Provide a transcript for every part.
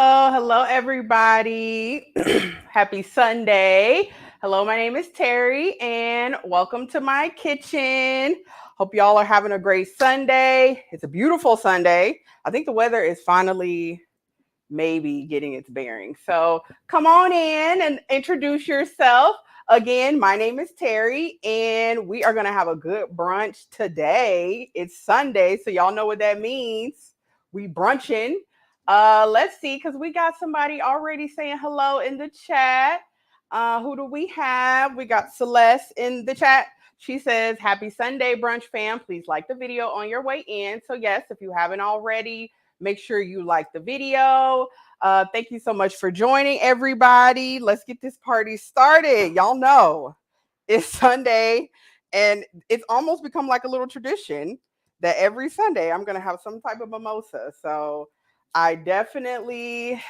Hello, everybody. Happy Sunday. Hello, my name is Terry, and welcome to my kitchen. Hope y'all are having a great Sunday. It's a beautiful Sunday. I think the weather is finally maybe getting its bearings. So come on in and introduce yourself. Again, my name is Terry, and we are going to have a good brunch today. It's Sunday, so y'all know what that means. We brunching. Let's see, because we got somebody already saying hello in the chat. Who do we have? We got Celeste in the chat. She says, Happy Sunday, brunch fam. Please like the video on your way in. So, yes, if you haven't already, make sure you like the video. Thank you so much for joining, everybody. Let's get this party started. Y'all know it's Sunday, and it's almost become like a little tradition that every Sunday I'm going to have some type of mimosa. So I definitely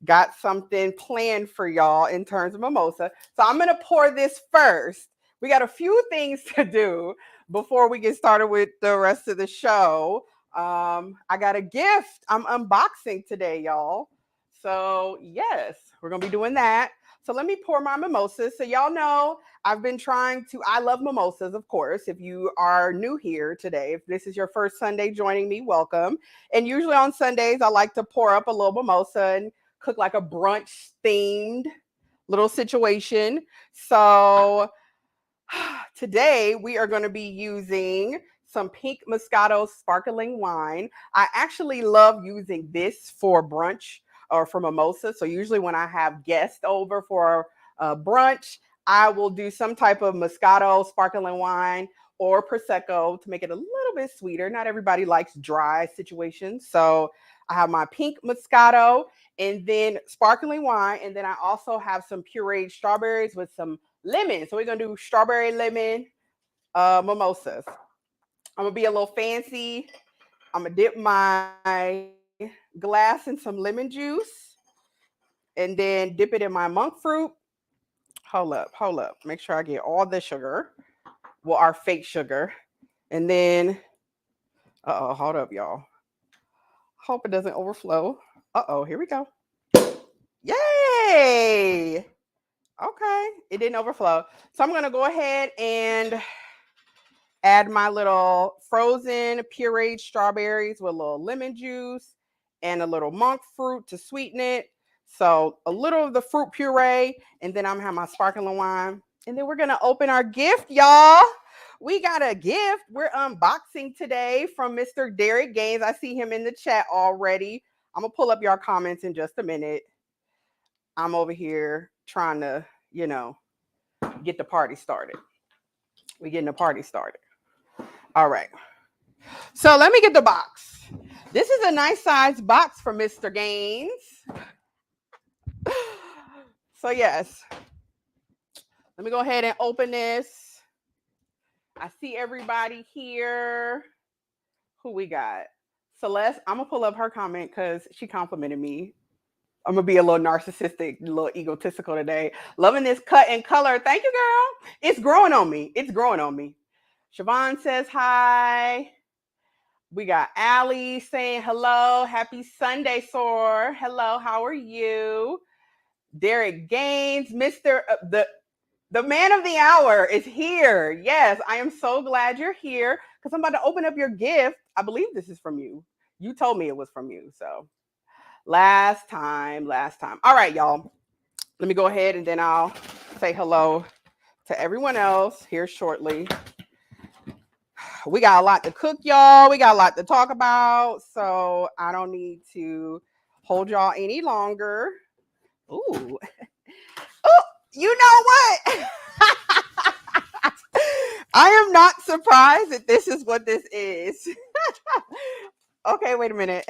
got something planned for y'all in terms of mimosa. So I'm going to pour this first. We got a few things to do before we get started with the rest of the show. I got a gift I'm unboxing today, y'all. So, yes, we're going to be doing that. So, let me pour my mimosas. So, y'all know I've been I love mimosas, of course. If you are new here today, if this is your first Sunday joining me, welcome. And usually on Sundays, I like to pour up a little mimosa and cook like a brunch themed little situation. So, today we are going to be using some pink Moscato sparkling wine. I actually love using this for brunch or for mimosa. So usually when I have guests over for brunch, I will do some type of Moscato sparkling wine or Prosecco to make it a little bit sweeter. Not everybody likes dry situations. So I have my pink Moscato and then sparkling wine. And then I also have some pureed strawberries with some lemon. So we're gonna do strawberry lemon mimosas. I'm gonna be a little fancy. I'm gonna dip my glass in some lemon juice and then dip it in my monk fruit. Hold up. Make sure I get all the sugar. Well, our fake sugar. And then, hold up, y'all. Hope it doesn't overflow. Here we go. Yay! Okay, it didn't overflow. So I'm gonna go ahead and add my little frozen pureed strawberries with a little lemon juice and a little monk fruit to sweeten it. So a little of the fruit puree, and then I'm gonna have my sparkling wine. And then we're gonna open our gift, y'all. We got a gift. We're unboxing today from Mr. Derek Gaines. I see him in the chat already. I'm gonna pull up your comments in just a minute. I'm over here trying to, get the party started. We're getting the party started. All right. So let me get the box. This is a nice size box for Mr. Gaines. So, yes, let me go ahead and open this. I see everybody here. Who we got? Celeste, I'm going to pull up her comment because she complimented me. I'm going to be a little narcissistic, a little egotistical today. Loving this cut and color. Thank you, girl. It's growing on me. It's growing on me. Siobhan says hi. We got Allie saying hello. Happy Sunday, Sor. Hello, how are you? Derek Gaines, Mr. The man of the hour is here. Yes, I am so glad you're here because I'm about to open up your gift. I believe this is from you. You told me it was from you. So last time. All right, y'all. Let me go ahead and then I'll say hello to everyone else here shortly. We got a lot to cook, y'all. We got a lot to talk about. So I don't need to hold y'all any longer. Ooh. Oh, you know what? I am not surprised that this is what this is. Okay, wait a minute.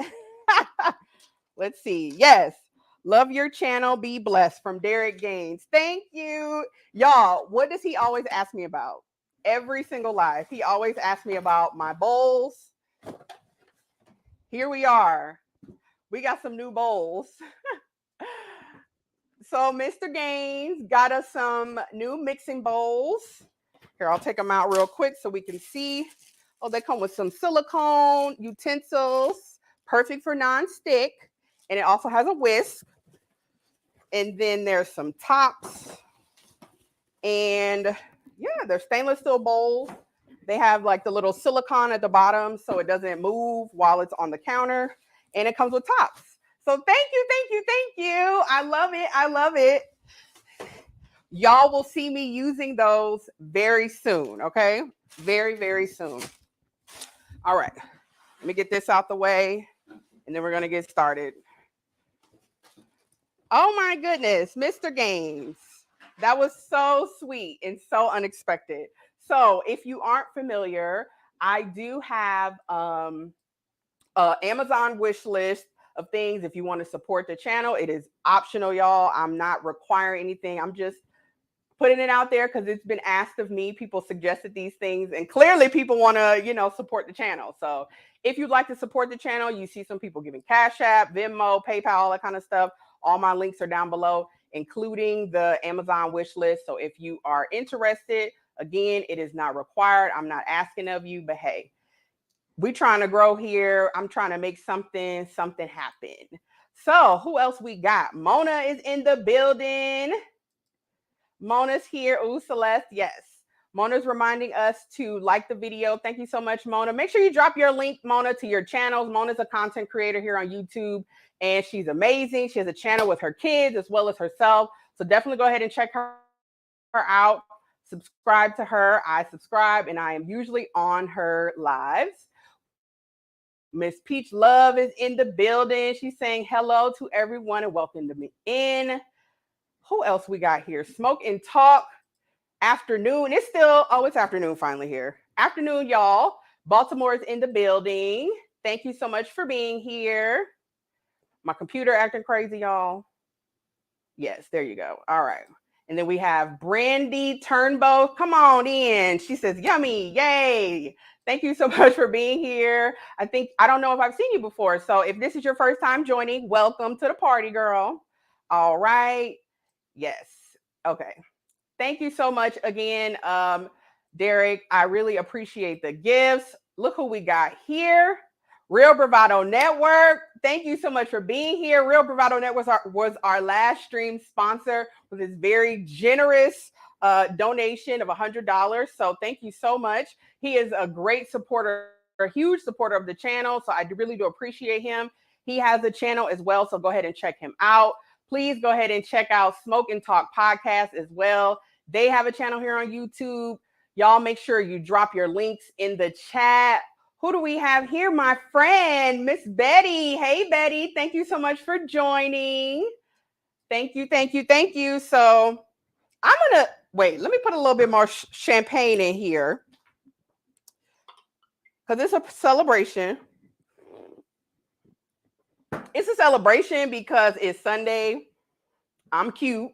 Let's see. Yes. Love your channel. Be blessed from Derek Gaines. Thank you. Y'all, what does he always ask me about? Every single live. He always asks me about my bowls. Here we are. We got some new bowls. So Mr. Gaines got us some new mixing bowls. Here, I'll take them out real quick so we can see. Oh, they come with some silicone utensils, perfect for non-stick, and it also has a whisk. And then there's some tops, and yeah, they're stainless steel bowls. They have like the little silicone at the bottom so it doesn't move while it's on the counter, and it comes with tops. So thank you, thank you, thank you. I love it. I love it. Y'all will see me using those very soon, okay? Very, very soon. All right, let me get this out the way, and then we're gonna get started. Oh my goodness, Mr. Gaines. That was so sweet and so unexpected. So if you aren't familiar, I do have Amazon wish list of things. If you want to support the channel, it is optional, y'all. I'm not requiring anything. I'm just putting it out there because it's been asked of me. People suggested these things, and clearly people want to, support the channel. So if you'd like to support the channel, you see some people giving Cash App, Venmo, PayPal, all that kind of stuff. All my links are down below, including the Amazon wish list. So if you are interested, again, it is not required. I'm not asking of you, but hey, we trying to grow here. I'm trying to make something happen. So who else we got? Mona is in the building. Mona's here. Ooh, Celeste, yes. Mona's reminding us to like the video. Thank you so much, Mona. Make sure you drop your link, Mona, to your channels. Mona's a content creator here on YouTube, and she's amazing. She has a channel with her kids as well as herself. So definitely go ahead and check her out. Subscribe to her. I subscribe, and I am usually on her lives. Miss Peach Love is in the building. She's saying hello to everyone and welcome to me in. Who else we got here? Smoke and Talk afternoon. It's afternoon finally here. Afternoon, y'all. Baltimore is in the building. Thank you so much for being here. My computer acting crazy, y'all. Yes, there you go. All right. And then we have Brandy Turnbow. Come on in. She says, yummy. Yay. Thank you so much for being here. I don't know if I've seen you before. So if this is your first time joining, welcome to the party, girl. All right. Yes. Okay. Thank you so much again, Derek. I really appreciate the gifts. Look who we got here. Real Bravado Network. Thank you so much for being here. Real Bravado Network was our last stream sponsor with this very generous donation of $100. So thank you so much. He is a great supporter, a huge supporter of the channel. So I really do appreciate him. He has a channel as well. So go ahead and check him out. Please go ahead and check out Smoke and Talk podcast as well. They have a channel here on YouTube. Y'all make sure you drop your links in the chat. Who do we have here? My friend, Miss Betty. Hey, Betty. Thank you so much for joining. Thank you, thank you, thank you. So I'm going to, wait, let me put a little bit more champagne in here because it's a celebration. It's a celebration because it's Sunday. I'm cute.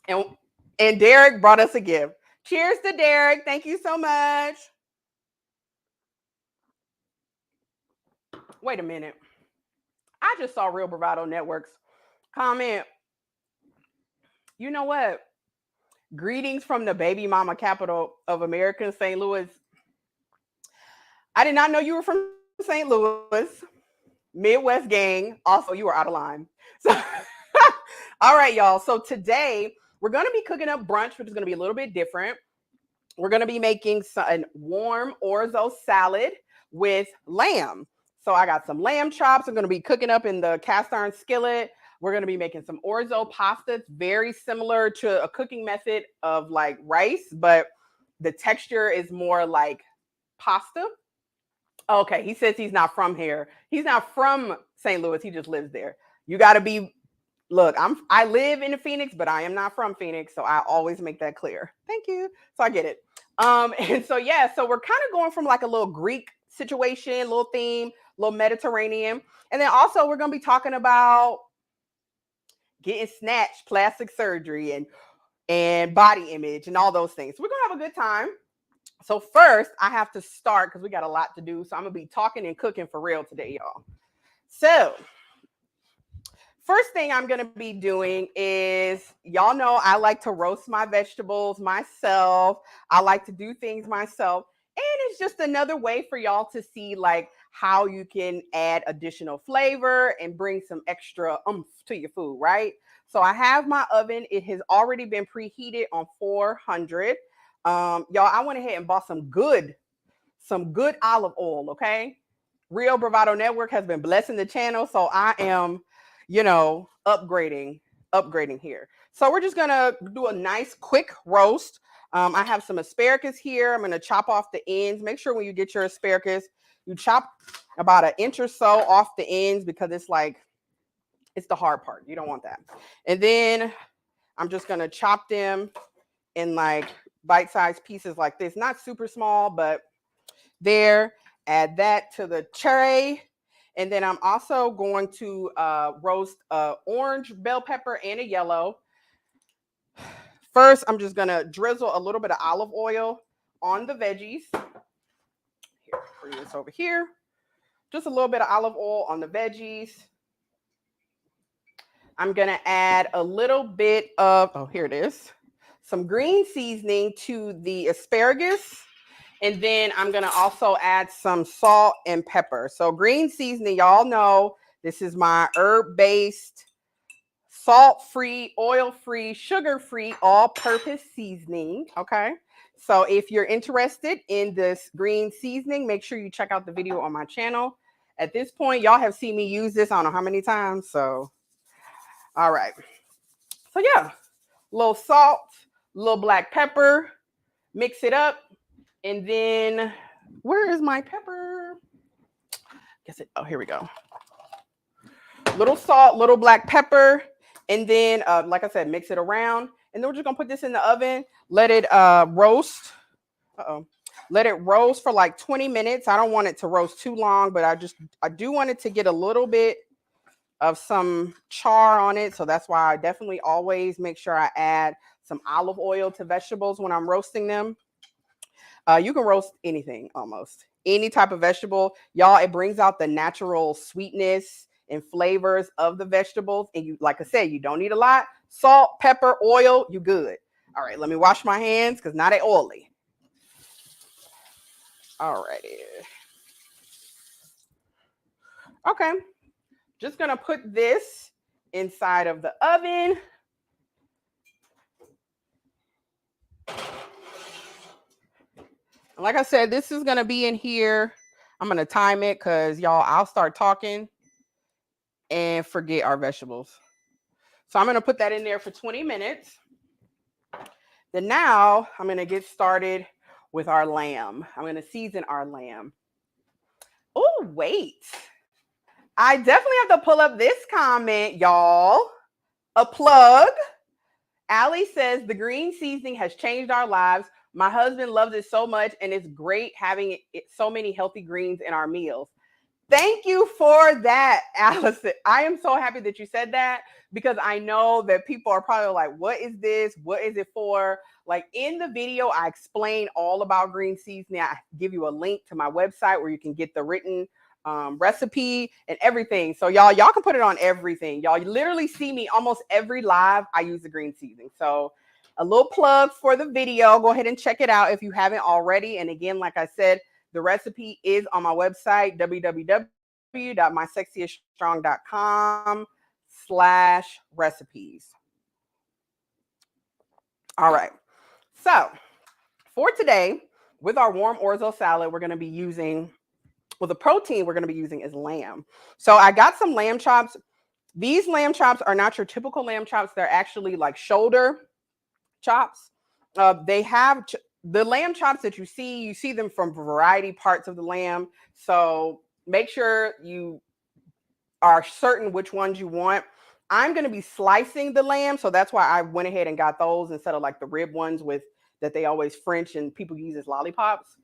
And Derek brought us a gift. Cheers to Derek. Thank you so much. Wait a minute. I just saw Real Bravado Network's comment. You know what? Greetings from the baby mama capital of America, St. Louis. I did not know you were from St. Louis. Midwest gang. Also, you were out of line. So, all right, y'all. So today we're going to be cooking up brunch, which is going to be a little bit different. We're going to be making a warm orzo salad with lamb. So I got some lamb chops. I'm going to be cooking up in the cast iron skillet. We're going to be making some orzo pasta. It's very similar to a cooking method of like rice, but the texture is more like pasta. Okay, he says he's not from here. He's not from St. Louis. He just lives there. You got to be, look, I live in Phoenix, but I am not from Phoenix, so I always make that clear. Thank you. So I get it. And so yeah, so we're kind of going from like a little Greek situation, little theme, little Mediterranean, and then also we're going to be talking about getting snatched, plastic surgery, and body image, and all those things. So we're gonna have a good time. So first, I have to start because we got a lot to do. So I'm gonna be talking and cooking for real today, y'all. So first thing I'm gonna be doing is, y'all know I like to roast my vegetables myself. I like to do things myself. And it's just another way for y'all to see like how you can add additional flavor and bring some extra oomph to your food, right? So I have my oven. It has already been preheated on 400. Y'all, I went ahead and bought some good olive oil, okay? Real Bravado Network has been blessing the channel, so I am, upgrading here. So we're just gonna do a nice quick roast. I have some asparagus here. I'm gonna chop off the ends. Make sure when you get your asparagus, you chop about an inch or so off the ends because it's the hard part. You don't want that. And then I'm just gonna chop them in like bite-sized pieces like this. Not super small, but there. Add that to the tray. And then I'm also going to roast an orange bell pepper and a yellow. First, I'm just going to drizzle a little bit of olive oil on the veggies. Here, bring this over here. Just a little bit of olive oil on the veggies. I'm going to add a little bit of, here it is, some green seasoning to the asparagus. And then I'm going to also add some salt and pepper. So green seasoning, y'all know this is my herb-based, salt-free, oil-free, sugar-free, all-purpose seasoning, okay? So if you're interested in this green seasoning, make sure you check out the video on my channel. At this point, y'all have seen me use this I don't know how many times, so all right. So yeah, a little salt, a little black pepper, mix it up. And then, where is my pepper? Here we go. Little salt, little black pepper. And then, like I said, mix it around. And then we're just going to put this in the oven. Let it roast. Let it roast for like 20 minutes. I don't want it to roast too long, but I do want it to get a little bit of some char on it. So that's why I definitely always make sure I add some olive oil to vegetables when I'm roasting them. You can roast anything, almost any type of vegetable. Y'all, it brings out the natural sweetness and flavors of the vegetables. And you, like I said, you don't need a lot. Salt, pepper, oil, you good. All right, let me wash my hands because now they're oily. All righty. Okay, just gonna put this inside of the oven. Like I said, this is going to be in here. I'm going to time it because, y'all, I'll start talking and forget our vegetables. So I'm going to put that in there for 20 minutes. Then now I'm going to get started with our lamb. I'm going to season our lamb. Oh, wait. I definitely have to pull up this comment, y'all. A plug. Allie says, the green seasoning has changed our lives. My husband loves it so much, and it's great having so many healthy greens in our meals. Thank you for that, Allison. I am so happy that you said that because I know that people are probably like, what is this? What is it for? Like in the video, I explain all about green seasoning. I give you a link to my website where you can get the written recipe and everything. So y'all can put it on everything. Y'all literally see me almost every live. I use the green seasoning. So a little plug for the video. Go ahead and check it out if you haven't already. And again, like I said, the recipe is on my website, www.mysexyandstrong.com/recipes. All right. So for today, with our warm orzo salad, we're going to be using, well, the protein we're going to be using is lamb. So I got some lamb chops. These lamb chops are not your typical lamb chops. They're actually like shoulder chops. They have the lamb chops that you see them from variety parts of the lamb. So make sure you are certain which ones you want. I'm going to be slicing the lamb. So that's why I went ahead and got those instead of like the rib ones that they always French and people use as lollipops.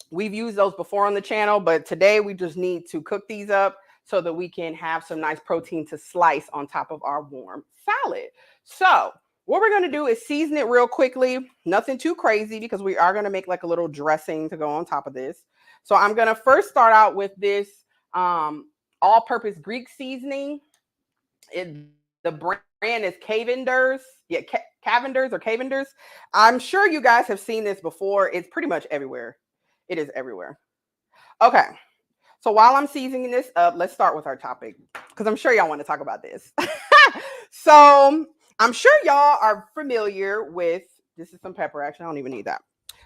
We've used those before on the channel, but today we just need to cook these up so that we can have some nice protein to slice on top of our warm salad. So what we're going to do is season it real quickly. Nothing too crazy because we are going to make like a little dressing to go on top of this. So I'm going to first start out with this all-purpose Greek seasoning. The brand is Cavenders. Yeah, Cavenders or Cavenders. I'm sure you guys have seen this before. It's pretty much everywhere. It is everywhere. Okay. So while I'm seasoning this up, let's start with our topic because I'm sure y'all want to talk about this. So I'm sure y'all are familiar with this is some pepper. Actually, I don't even need that.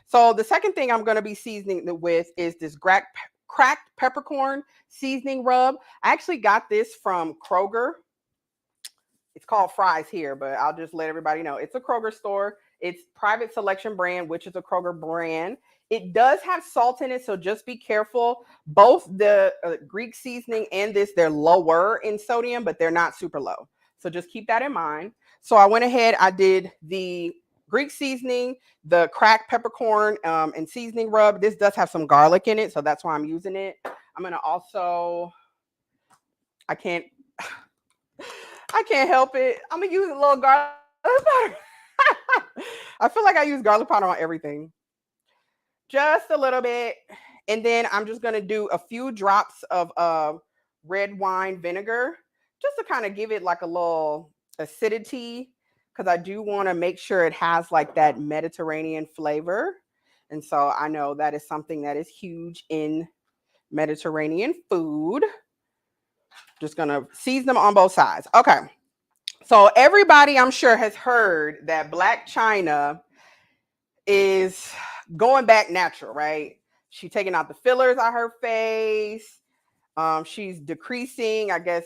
So the second thing I'm going to be seasoning it with is this cracked peppercorn seasoning rub. I actually got this from Kroger. It's called Fries here, but I'll just let everybody know it's a Kroger store. It's Private Selection brand, which is a Kroger brand. It does have salt in it, so just be careful. Both the Greek seasoning and this, they're lower in sodium, but they're not super low. So just keep that in mind. So I went ahead, I did the Greek seasoning, the cracked peppercorn and seasoning rub. This does have some garlic in it, so that's why I'm using it. I'm going to also, I can't help it. I'm going to use a little garlic powder. I feel like I use garlic powder on everything. Just a little bit. And then I'm just going to do a few drops of red wine vinegar just to kind of give it like a little acidity because I do want to make sure it has like that Mediterranean flavor. And so I know that is something that is huge in Mediterranean food. Just going to season them on both sides. Okay. So everybody I'm sure has heard that Blac Chyna is going back natural, right? She's taking out the fillers on her face. She's decreasing, I guess,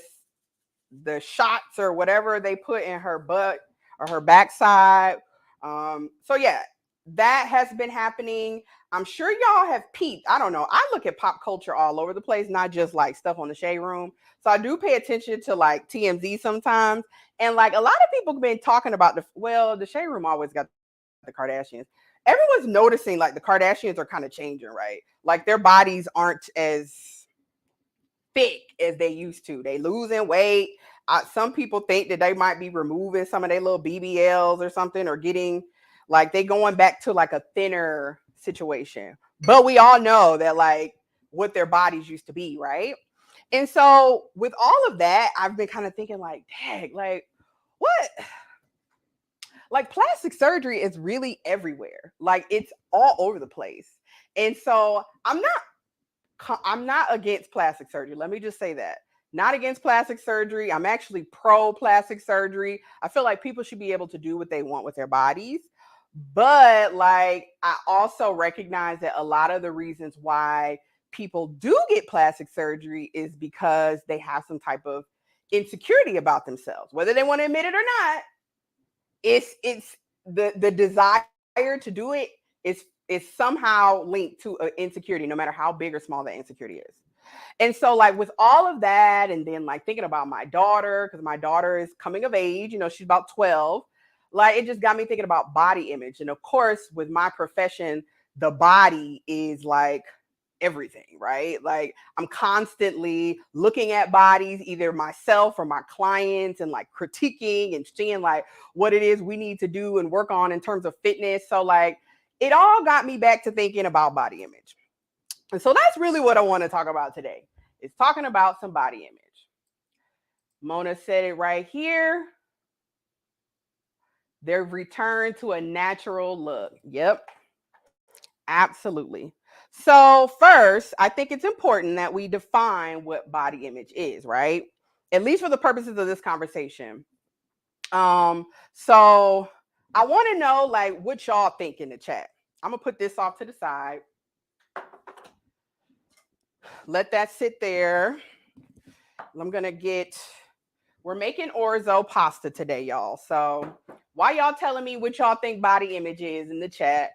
the shots or whatever they put in her butt or her backside. So yeah, that has been happening. I'm sure y'all have peeped. I don't know. I look at pop culture all over the place, not just like stuff on the Shade Room. So I do pay attention to like TMZ sometimes. And like a lot of people have been talking about the Shade Room always got the Kardashians. Everyone's noticing like the Kardashians are kind of changing, right? Like their bodies aren't as thick as they used to. They losing weight. Some people think that they might be removing some of their little BBLs or something, or getting like they going back to like a thinner situation. But we all know that like what their bodies used to be, right? And so with all of that, I've been kind of thinking like, dang, like what? Like plastic surgery is really everywhere. Like it's all over the place. And so I'm not against plastic surgery. Let me just say that. Not against plastic surgery. I'm actually pro plastic surgery. I feel like people should be able to do what they want with their bodies. But like I also recognize that a lot of the reasons why people do get plastic surgery is because they have some type of insecurity about themselves. Whether they want to admit it or not, it's the desire to do it is somehow linked to an insecurity, no matter how big or small that insecurity is. And so like with all of that, and then like thinking about my daughter, because my daughter is coming of age, she's about 12, like it just got me thinking about body image. And of course, with my profession, the body is like everything, right? Like I'm constantly looking at bodies, either myself or my clients, and like critiquing and seeing like what it is we need to do and work on in terms of fitness. So like it all got me back to thinking about body image. And so that's really what I want to talk about today. Is talking about some body image. Mona said it right here. They've returned to a natural look. Yep. Absolutely. So first, I think it's important that we define what body image is, right? At least for the purposes of this conversation. So I want to know like what y'all think in the chat. I'm gonna put this off to the side. Let that sit there. We're making orzo pasta today, y'all. So while y'all telling me what y'all think body image is in the chat,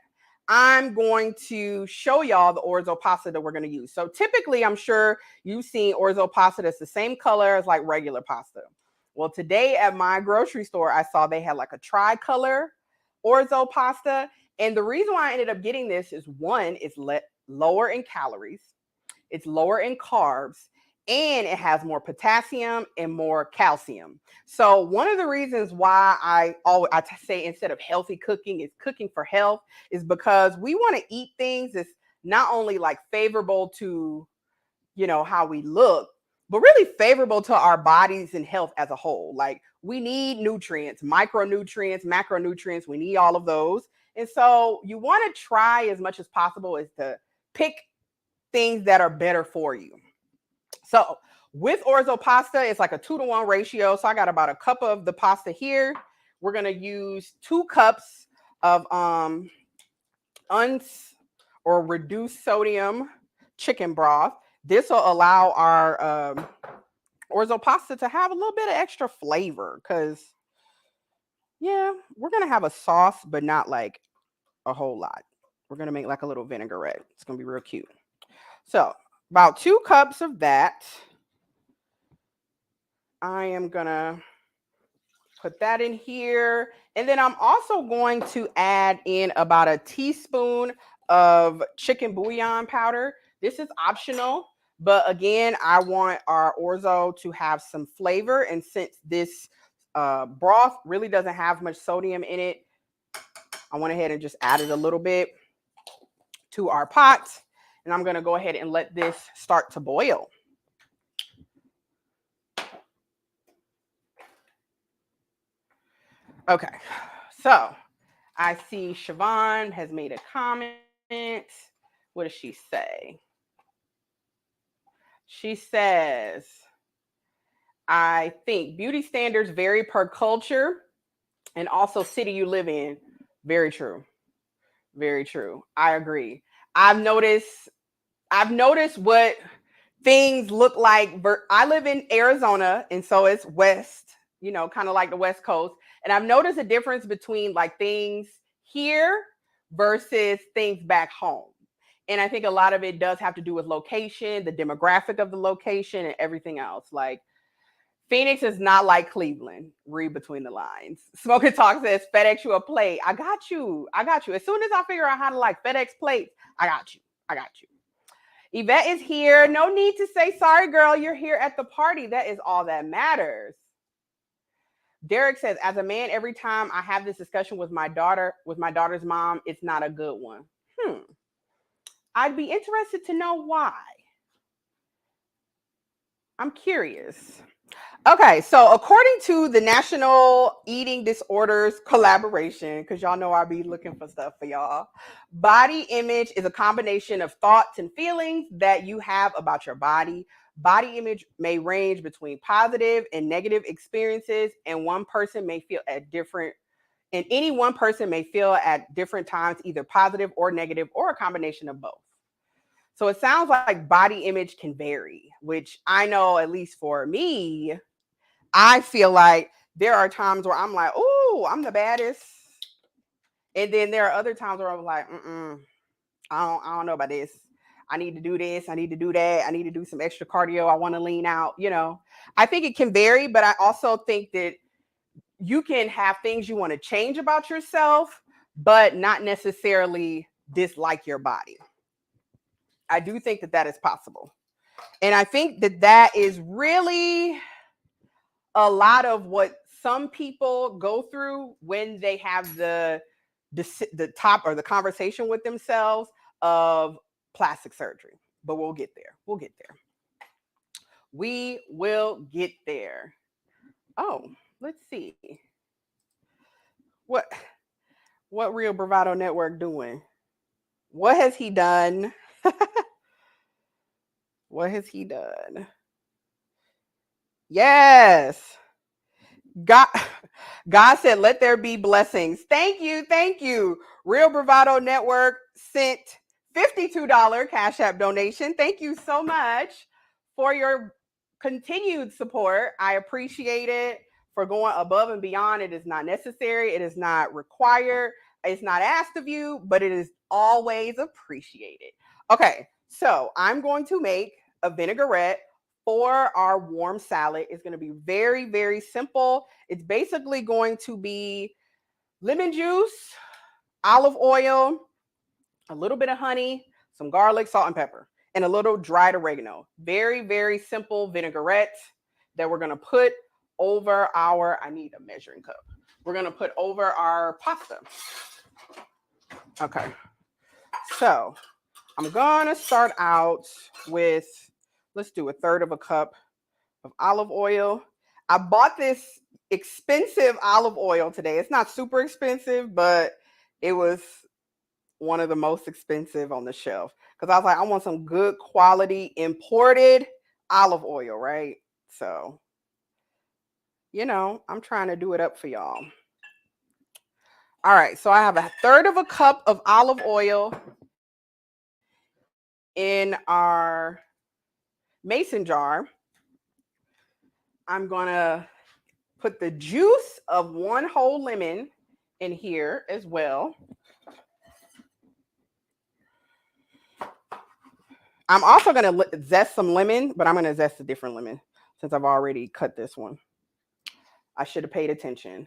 I'm going to show y'all the orzo pasta that we're going to use. So typically, I'm sure you've seen orzo pasta that's the same color as like regular pasta. Well, today at my grocery store, I saw they had like a tricolor orzo pasta. And the reason why I ended up getting this is one, it's lower in calories, it's lower in carbs, and it has more potassium and more calcium. So one of the reasons why I say instead of healthy cooking is cooking for health is because we want to eat things that's not only like favorable to, how we look, but really favorable to our bodies and health as a whole. Like we need nutrients, micronutrients, macronutrients. We need all of those. And so you want to try as much as possible as to pick things that are better for you. So with orzo pasta, it's like a 2-to-1 ratio. So I got about a cup of the pasta here. We're going to use 2 cups of or reduced sodium chicken broth. This will allow our orzo pasta to have a little bit of extra flavor because, yeah, we're going to have a sauce, but not like a whole lot. We're going to make like a little vinaigrette. It's going to be real cute. So about 2 cups of that. I am going to put that in here. And then I'm also going to add in about a teaspoon of chicken bouillon powder. This is optional, but again, I want our orzo to have some flavor. And since this broth really doesn't have much sodium in it, I went ahead and just added a little bit to our pot. And I'm going to go ahead and let this start to boil. Okay, so I see Siobhan has made a comment. What does she say? She says, I think beauty standards vary per culture and also city you live in. Very true. Very true. I agree. I've noticed what things look like. I live in Arizona, and so it's west, kind of like the West Coast. And I've noticed a difference between like things here versus things back home. And I think a lot of it does have to do with location, the demographic of the location, and everything else. Like Phoenix is not like Cleveland. Read between the lines. Smoking Talk says, FedEx you a plate. I got you. I got you. As soon as I figure out how to like FedEx plates, I got you. I got you. Yvette is here. No need to say sorry, girl. You're here at the party. That is all that matters. Derek says, as a man, every time I have this discussion with my daughter's mom, it's not a good one. I'd be interested to know why. I'm curious. Okay, so according to the National Eating Disorders Collaboration, because y'all know I be looking for stuff for y'all, body image is a combination of thoughts and feelings that you have about your body. Body image may range between positive and negative experiences, and any one person may feel at different times either positive or negative or a combination of both. So it sounds like body image can vary, which I know, at least for me, I feel like there are times where I'm like, oh, I'm the baddest. And then there are other times where I'm like, I don't know about this. I need to do this. I need to do that. I need to do some extra cardio. I want to lean out. I think it can vary, but I also think that you can have things you want to change about yourself, but not necessarily dislike your body. I do think that is possible. And I think that is really a lot of what some people go through when they have the top or the conversation with themselves of plastic surgery. But we'll get there. We will get there. Oh, let's see. What Real Bravado Network doing? What has he done? What has he done? Yes. God said, let there be blessings. Thank you. Real Bravado Network sent $52 Cash App donation. Thank you so much for your continued support. I appreciate it, for going above and beyond. It is not necessary. It is not required. It's not asked of you, but it is always appreciated. Okay, so I'm going to make a vinaigrette for our warm salad. It's going to be very, very simple. It's basically going to be lemon juice, olive oil, a little bit of honey, some garlic, salt, and pepper, and a little dried oregano. Very, very simple vinaigrette that we're going to put over I need a measuring cup. We're going to put over our pasta. Okay. So I'm going to start out with, let's do 1/3 cup of olive oil. I bought this expensive olive oil today. It's not super expensive, but it was one of the most expensive on the shelf because I was like, I want some good quality imported olive oil, right? So, I'm trying to do it up for y'all. All right, so I have a third of a cup of olive oil in our mason jar. I'm going to put the juice of one whole lemon in here as well. I'm also going to zest some lemon, but I'm going to zest a different lemon since I've already cut this one. I should have paid attention.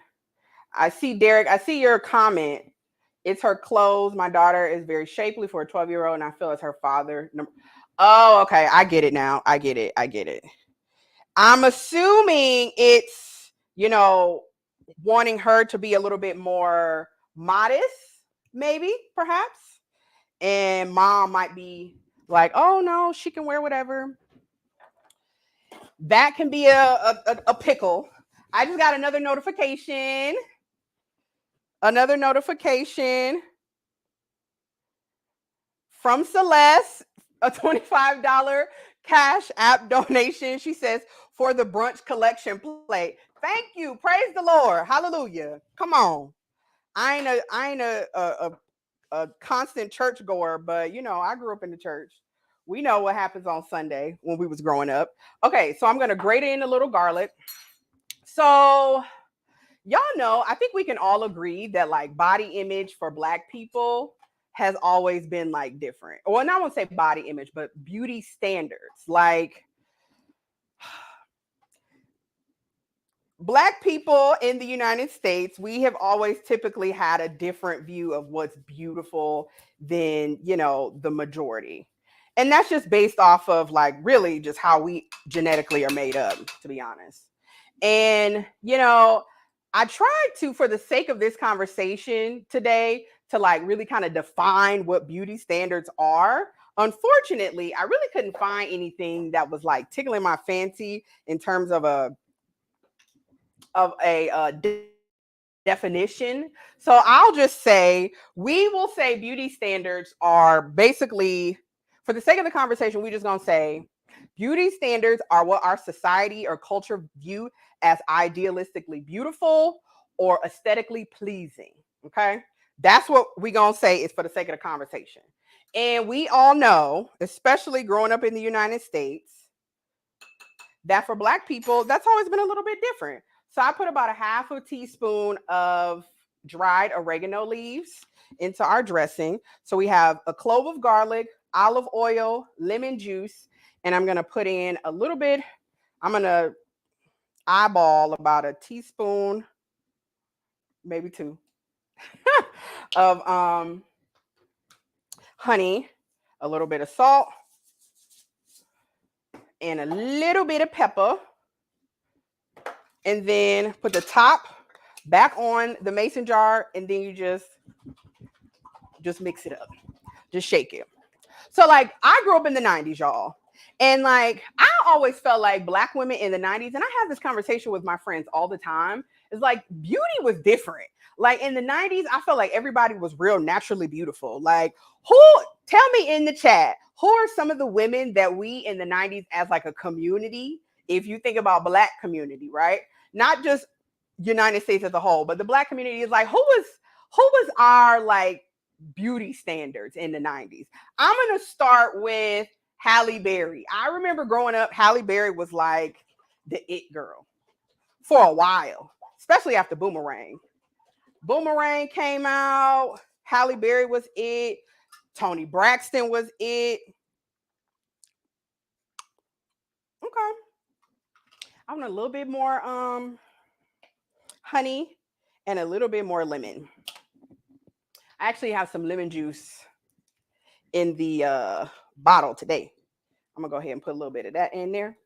I see, Derek, I see your comment. It's her clothes. My daughter is very shapely for a 12-year-old, and I feel it's her father. Oh, okay. I get it now. I get it. I'm assuming it's, wanting her to be a little bit more modest, maybe, perhaps. And mom might be like, oh, no, she can wear whatever. That can be a pickle. I just got another notification. From Celeste, a $25 cash app donation. She says, for the brunch collection plate. Thank you. Praise the Lord. Hallelujah. Come on. I ain't a constant church goer, but I grew up in the church. We know what happens on Sunday when we was growing up. Okay, so I'm gonna grate in a little garlic. So y'all know, I think we can all agree that like body image for Black people has always been like different. Well, and I won't say body image, but beauty standards. Like Black people in the United States, we have always typically had a different view of what's beautiful than, the majority. And that's just based off of like really just how we genetically are made up, to be honest. And, I tried to, for the sake of this conversation today, to like really kind of define what beauty standards are. Unfortunately, I really couldn't find anything that was like tickling my fancy in terms of a definition. So I'll just say, we will say beauty standards are basically, for the sake of the conversation, we're just going to say beauty standards are what our society or culture view as idealistically beautiful or aesthetically pleasing. Okay. That's what we're going to say is for the sake of the conversation. And we all know, especially growing up in the United States, that for Black people, that's always been a little bit different. So I put about a half a teaspoon of dried oregano leaves into our dressing. So we have a clove of garlic, olive oil, lemon juice, and I'm going to put in a little bit. I'm going to eyeball about a teaspoon, maybe two, of honey, a little bit of salt, and a little bit of pepper. And then put the top back on the mason jar, and then you just mix it up. Just shake it. So like I grew up in the 90s, y'all. And like I always felt like Black women in the 90s, and I have this conversation with my friends all the time, it's like beauty was different. Like in the 90s, I felt like everybody was real naturally beautiful. Like tell me in the chat, who are some of the women that we in the 90s as like a community, if you think about Black community, right? Not just United States as a whole, but the Black community is like, who was our like beauty standards in the 90s? I'm going to start with Halle Berry. I remember growing up, Halle Berry was like the it girl for a while, especially after Boomerang. Boomerang came out. Halle Berry was it. Toni Braxton was it. Okay. I want a little bit more honey and a little bit more lemon. I actually have some lemon juice in the bottle today. I'm gonna go ahead and put a little bit of that in there.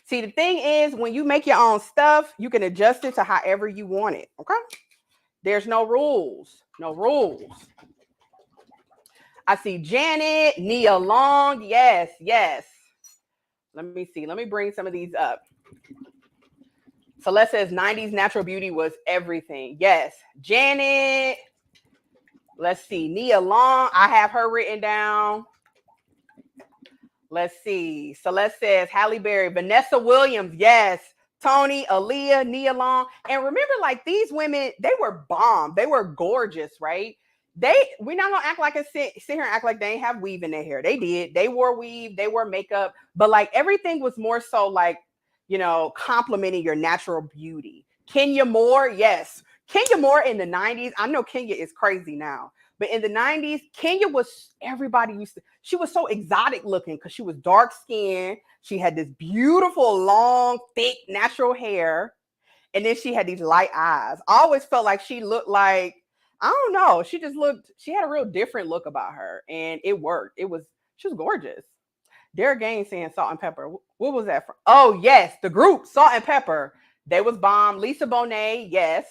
See, the thing is, when you make your own stuff, you can adjust it to however you want it. Okay. There's no rules. No rules. I see Janet, Nia Long. Yes, yes. Let me see. Let me bring some of these up. Celeste says 90s natural beauty was everything. Yes. Janet. Let's see. Nia Long, I have her written down. Let's see. Celeste says Halle Berry, Vanessa Williams, yes. Tony, Aaliyah, Nia Long. And remember, like these women, they were bomb. They were gorgeous, right? We're not gonna act like sit here and act like they ain't have weave in their hair. They did. They wore weave, they wore makeup, but like everything was more so like, complimenting your natural beauty. Kenya Moore, yes. Kenya Moore in the 90s. I know Kenya is crazy now. But in the 90s, Kenya she was so exotic looking because she was dark skinned. She had this beautiful, long, thick, natural hair. And then she had these light eyes. I always felt like she looked like, I don't know. She had a real different look about her. And it worked. She was gorgeous. Derek Gaines saying Salt and Pepper. What was that from? Oh, yes. The group, Salt and Pepper. They was bomb. Lisa Bonet, yes.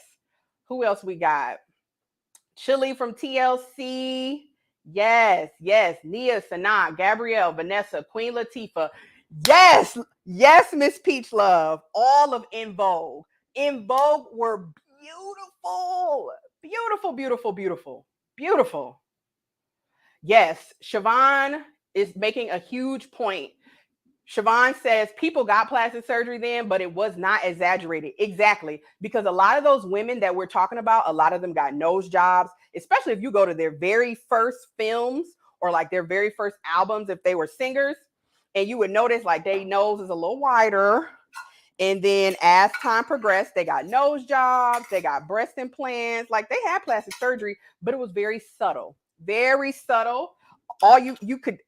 Who else we got? Chili from TLC. Yes. Nia, Sanaa, Gabrielle, Vanessa, Queen Latifah. Yes, Miss Peach Love. All of En Vogue. En Vogue were beautiful. Beautiful. Yes, Siobhan is making a huge point. Siobhan says people got plastic surgery then, but it was not exaggerated. Exactly. Because a lot of those women that we're talking about, a lot of them got nose jobs, especially if you go to their very first films or like their very first albums, if they were singers, and you would notice like their nose is a little wider. And then as time progressed, they got nose jobs, they got breast implants, like they had plastic surgery, but it was very subtle. All you could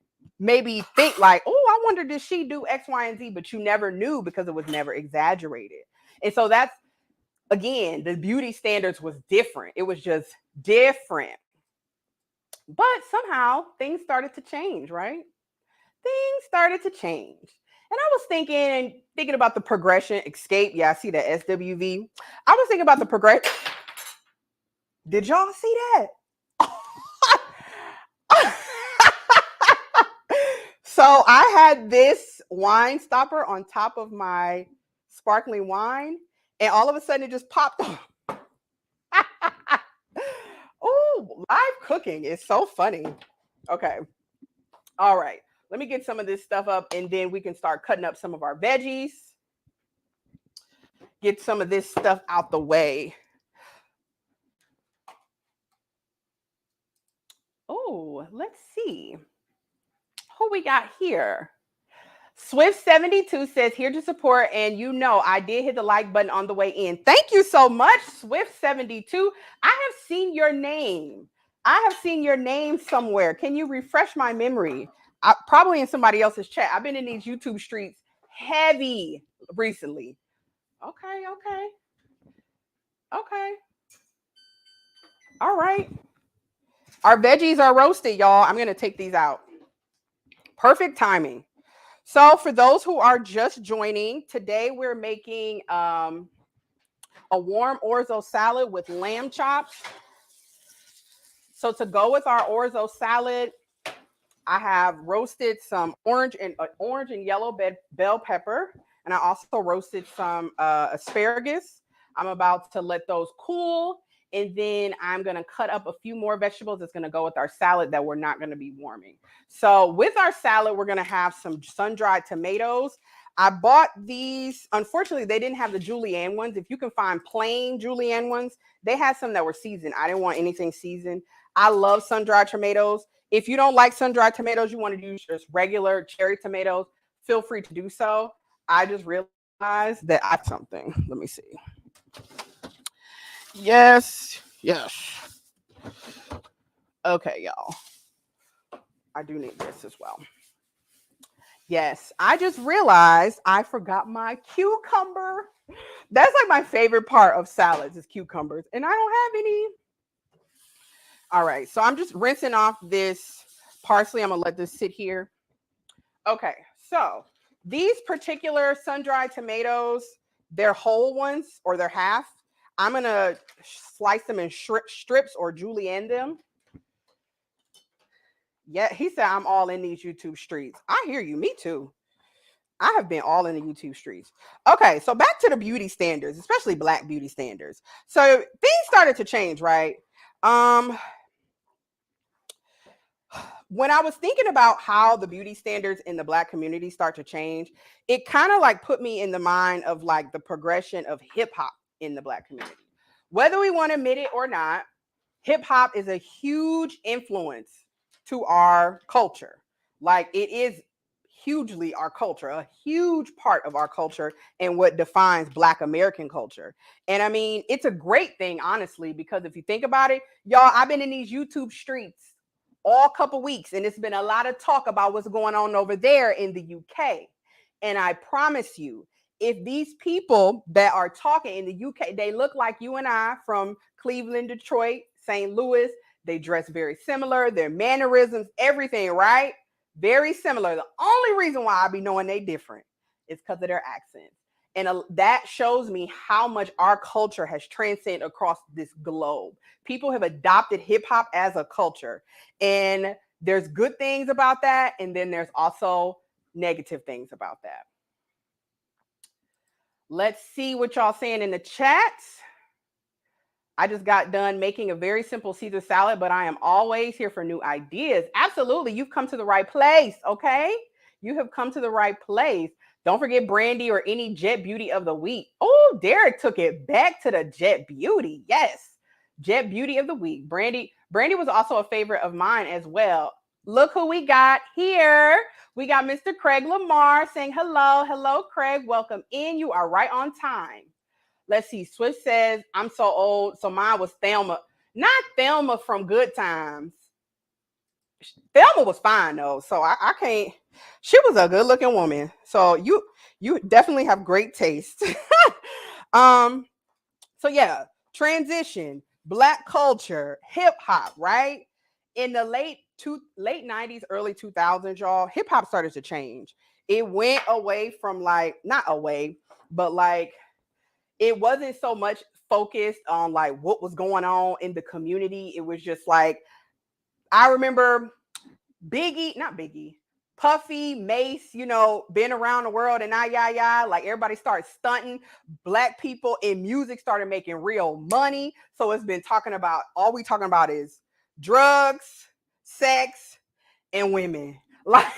maybe think like, oh, I wonder, did she do X, Y, and Z? But you never knew because it was never exaggerated. And so that's, again, the beauty standards was different. It was just different. But somehow things started to change, right? Things started to change. And I was thinking about the progression. Escape. Yeah, I see that SWV. I was thinking about the progression. Did y'all see that? So I had this wine stopper on top of my sparkling wine, and all of a sudden it just popped off. Oh, live cooking is so funny. Okay. All right. Let me get some of this stuff up, and then we can start cutting up some of our veggies. Get some of this stuff out the way. Oh, let's see. Who we got here? Swift72 says, here to support, and I did hit the like button on the way in. Thank you so much, Swift72. I have seen your name. Somewhere. Can you refresh my memory? Probably in somebody else's chat. I've been in these YouTube streets heavy recently. Okay. All right. Our veggies are roasted, y'all. I'm going to take these out. Perfect timing. So for those who are just joining, today we're making a warm orzo salad with lamb chops. So to go with our orzo salad, I have roasted some orange and yellow bell pepper, and I also roasted some asparagus. I'm about to let those cool, and then I'm going to cut up a few more vegetables that's going to go with our salad that we're not going to be warming. So with our salad, we're going to have some sun-dried tomatoes. I bought these. Unfortunately, they didn't have the julienne ones. If you can find plain julienne ones, they had some that were seasoned. I didn't want anything seasoned. I love sun-dried tomatoes. If you don't like sun-dried tomatoes, you want to use just regular cherry tomatoes, feel free to do so. I just realized that I have something. Let me see. Yes. Okay, y'all. I do need this as well. Yes, I just realized I forgot my cucumber. That's like my favorite part of salads is cucumbers, and I don't have any. All right, so I'm just rinsing off this parsley. I'm gonna let this sit here. Okay, so these particular sun-dried tomatoes, they're whole ones or they're half. I'm gonna slice them in strips or julienne them. Yeah, he said I'm all in these YouTube streets. I hear you. Me too. I have been all in the YouTube streets. Okay, so back to the beauty standards, especially Black beauty standards. So things started to change, right? When I was thinking about how the beauty standards in the Black community start to change, it kind of like put me in the mind of like the progression of hip hop in the Black community. Whether we want to admit it or not, hip hop is a huge influence to our culture. Like it is hugely our culture, a huge part of our culture and what defines Black American culture. And I mean, it's a great thing, honestly, because if you think about it, y'all, I've been in these YouTube streets all couple weeks, and it's been a lot of talk about what's going on over there in the UK. And I promise you, if these people that are talking in the UK, they look like you and I from Cleveland, Detroit, St. Louis, they dress very similar, their mannerisms, everything, right? Very similar. The only reason why I be knowing they different is because of their accents. And that shows me how much our culture has transcended across this globe. People have adopted hip hop as a culture. And there's good things about that. And then there's also negative things about that. Let's see what y'all saying in the chat. I just got done making a very simple Caesar salad, but I am always here for new ideas. Absolutely. You've come to the right place. Okay. You have come to the right place. Don't forget Brandy or any Jet Beauty of the week. Oh, Derek took it back to the Jet Beauty. Yes. Jet Beauty of the week. Brandy was also a favorite of mine as well. Look who we got here. We got Mr. Craig Lamar saying hello. Hello, Craig. Welcome in. You are right on time. Let's see. Swift says, I'm so old. So mine was Thelma. Not Thelma from Good Times. Thelma was fine though. So I can't. She was a good looking woman. So you definitely have great taste. So yeah, transition, Black culture, hip hop, right? In the late 90s, early 2000s, y'all, hip hop started to change. It went away from like, not away, but like it wasn't so much focused on like what was going on in the community. It was just like, I remember not Biggie, Puffy, Mace, been around the world and like everybody started stunting. Black people in music started making real money. So it's been all we talking about is drugs, sex, and women. Like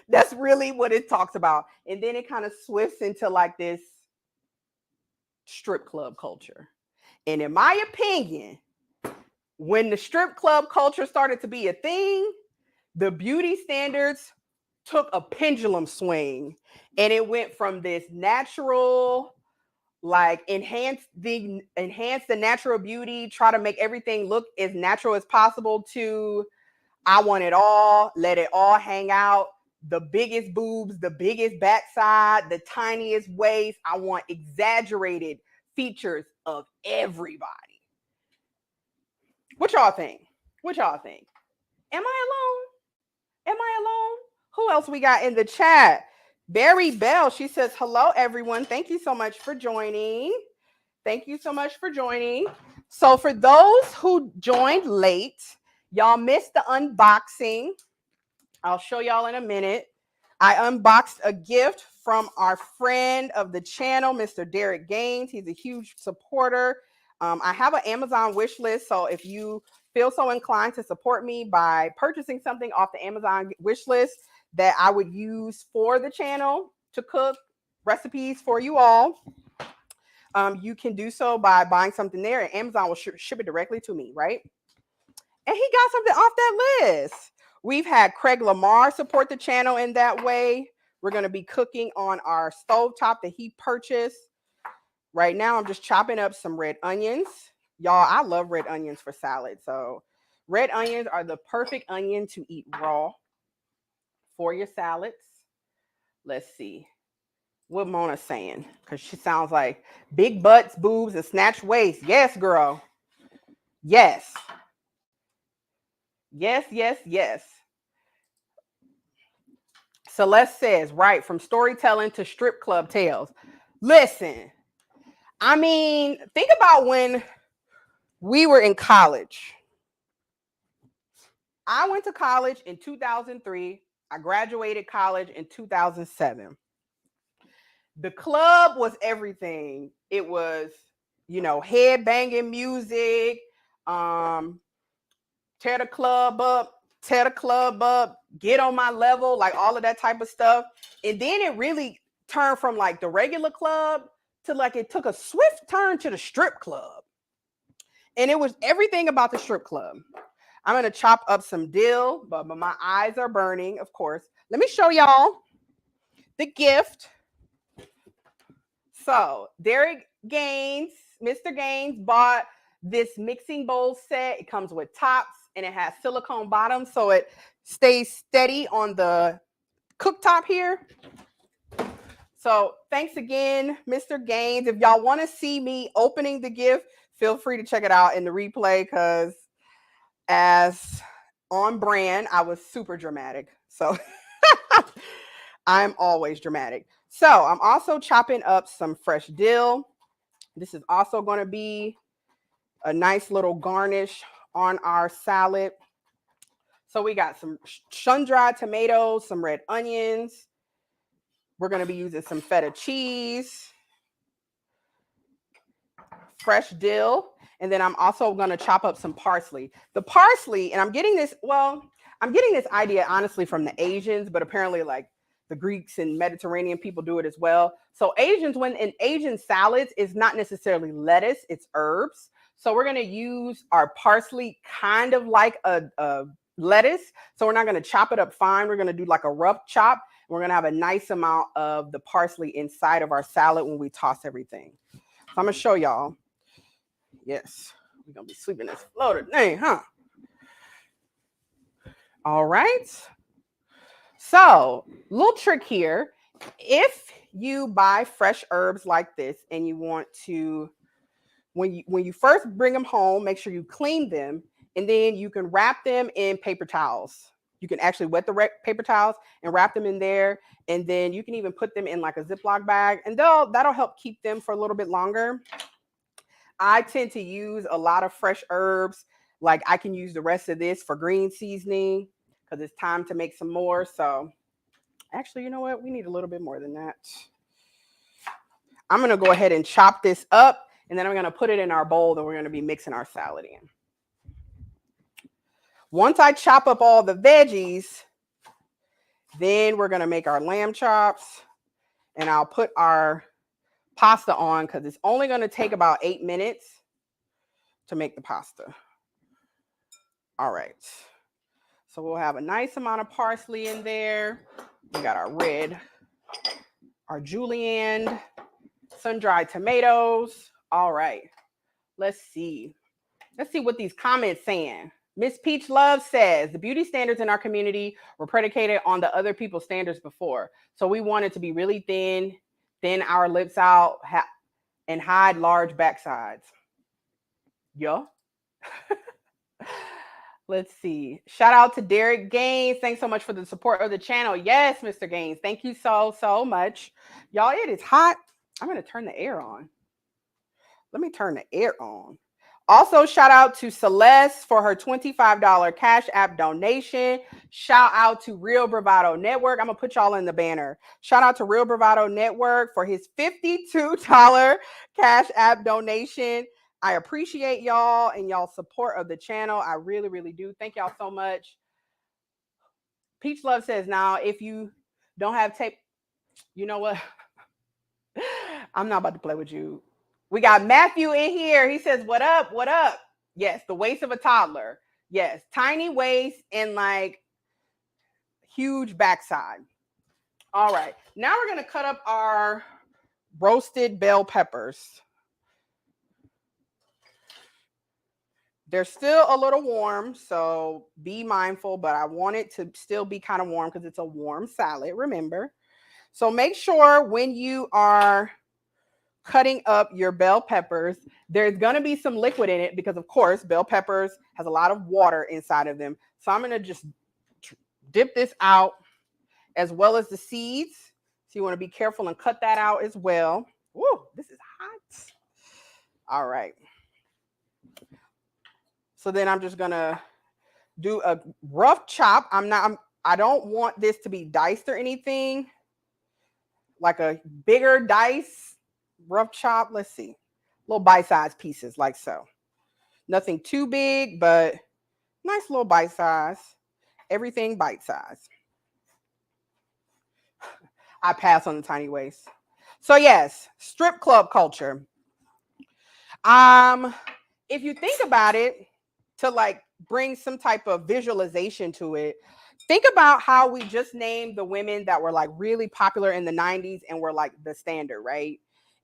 that's really what it talks about. And then it kind of swifts into like this strip club culture. And in my opinion, when the strip club culture started to be a thing, the beauty standards took a pendulum swing, and it went from this natural, like enhance the natural beauty, try to make everything look as natural as possible, to I want it all, let it all hang out, the biggest boobs, the biggest backside, the tiniest waist. I want exaggerated features of everybody. What y'all think? Am I alone? Who else we got in the chat? Barry Bell, she says, hello, everyone. Thank you so much for joining. So for those who joined late, y'all missed the unboxing. I'll show y'all in a minute. I unboxed a gift from our friend of the channel, Mr. Derek Gaines. He's a huge supporter. I have an Amazon wish list, so if you feel so inclined to support me by purchasing something off the Amazon wish list that I would use for the channel to cook recipes for you all, you can do so by buying something there, and Amazon will ship it directly to me, right? And he got something off that list. We've had Craig Lamar support the channel in that way. We're going to be cooking on our stovetop that he purchased. Right now, I'm just chopping up some red onions. Y'all, I love red onions for salad. So red onions are the perfect onion to eat raw for your salads. Let's see what Mona's saying, because she sounds like big butts, boobs, and snatched waist. Yes, girl. Yes. Celeste says, right, from storytelling to strip club tales. Listen, I mean, think about when we were in college. I went to college in 2003. I graduated college in 2007. The club was everything. It was, head banging music, tear the club up, tear the club up, get on my level, like all of that type of stuff. And then it really turned from like the regular club to like it took a swift turn to the strip club. And it was everything about the strip club. I'm going to chop up some dill, but my eyes are burning, of course. Let me show y'all the gift. So Derek Gaines, Mr. Gaines bought this mixing bowl set. It comes with tops and it has silicone bottoms so it stays steady on the cooktop here. So thanks again, Mr. Gaines. If y'all want to see me opening the gift, feel free to check it out in the replay because as on brand, I was super dramatic. So I'm always dramatic. So I'm also chopping up some fresh dill. This is also going to be a nice little garnish on our salad. So we got some sun-dried tomatoes, some red onions. We're going to be using some feta cheese, fresh dill, and then I'm also going to chop up some parsley. The parsley, and I'm getting this idea honestly from the Asians, but apparently like the Greeks and Mediterranean people do it as well. So Asians, when in Asian salads, it's not necessarily lettuce, it's herbs. So we're going to use our parsley kind of like a lettuce. So we're not going to chop it up fine. We're going to do like a rough chop. We're going to have a nice amount of the parsley inside of our salad when we toss everything. So I'm going to show y'all. Yes, we're going to be sweeping this floor today, huh? All right. So, little trick here. If you buy fresh herbs like this and you want to, when you first bring them home, make sure you clean them, and then you can wrap them in paper towels. You can actually wet the paper towels and wrap them in there, and then you can even put them in like a Ziploc bag, and that'll help keep them for a little bit longer. I tend to use a lot of fresh herbs. Like I can use the rest of this for green seasoning because it's time to make some more. So actually, you know what? We need a little bit more than that. I'm going to go ahead and chop this up, and then I'm going to put it in our bowl that we're going to be mixing our salad in. Once I chop up all the veggies, then we're going to make our lamb chops, and I'll put our pasta on because it's only going to take about 8 minutes to make the pasta. All right. So we'll have a nice amount of parsley in there. We got our julienne, sun-dried tomatoes. All right. Let's see what these comments saying. Miss Peach Love says, the beauty standards in our community were predicated on the other people's standards before. So we wanted to be really thin our lips out, and hide large backsides. Yeah. Let's see. Shout out to Derek Gaines. Thanks so much for the support of the channel. Yes, Mr. Gaines. Thank you so much. Y'all, it is hot. I'm going to turn the air on. Let me turn the air on. Also, shout out to Celeste for her $25 Cash App donation. Shout out to Real Bravado Network. I'm going to put y'all in the banner. Shout out to Real Bravado Network for his $52 Cash App donation. I appreciate y'all and y'all's support of the channel. I really, really do. Thank y'all so much. Peach Love says, now, if you don't have tape, you know what? I'm not about to play with you. We got Matthew in here. He says, what up? What up? Yes, the waist of a toddler. Yes, tiny waist and like huge backside. All right. Now we're going to cut up our roasted bell peppers. They're still a little warm, so be mindful, but I want it to still be kind of warm because it's a warm salad, remember. So make sure when you are cutting up your bell peppers, there's going to be some liquid in it because, of course, bell peppers has a lot of water inside of them. So I'm going to just dip this out as well as the seeds. So you want to be careful and cut that out as well. Woo, this is hot. All right. So then I'm just going to do a rough chop. I don't want this to be diced or anything. Like a bigger dice. Rough chop, let's see, little bite-sized pieces like so. Nothing too big, but nice little bite size. everything bite size. I pass on the tiny waist. So yes, strip club culture. If you think about it, to like bring some type of visualization to it, think about how we just named the women that were like really popular in the 90s and were like the standard, right?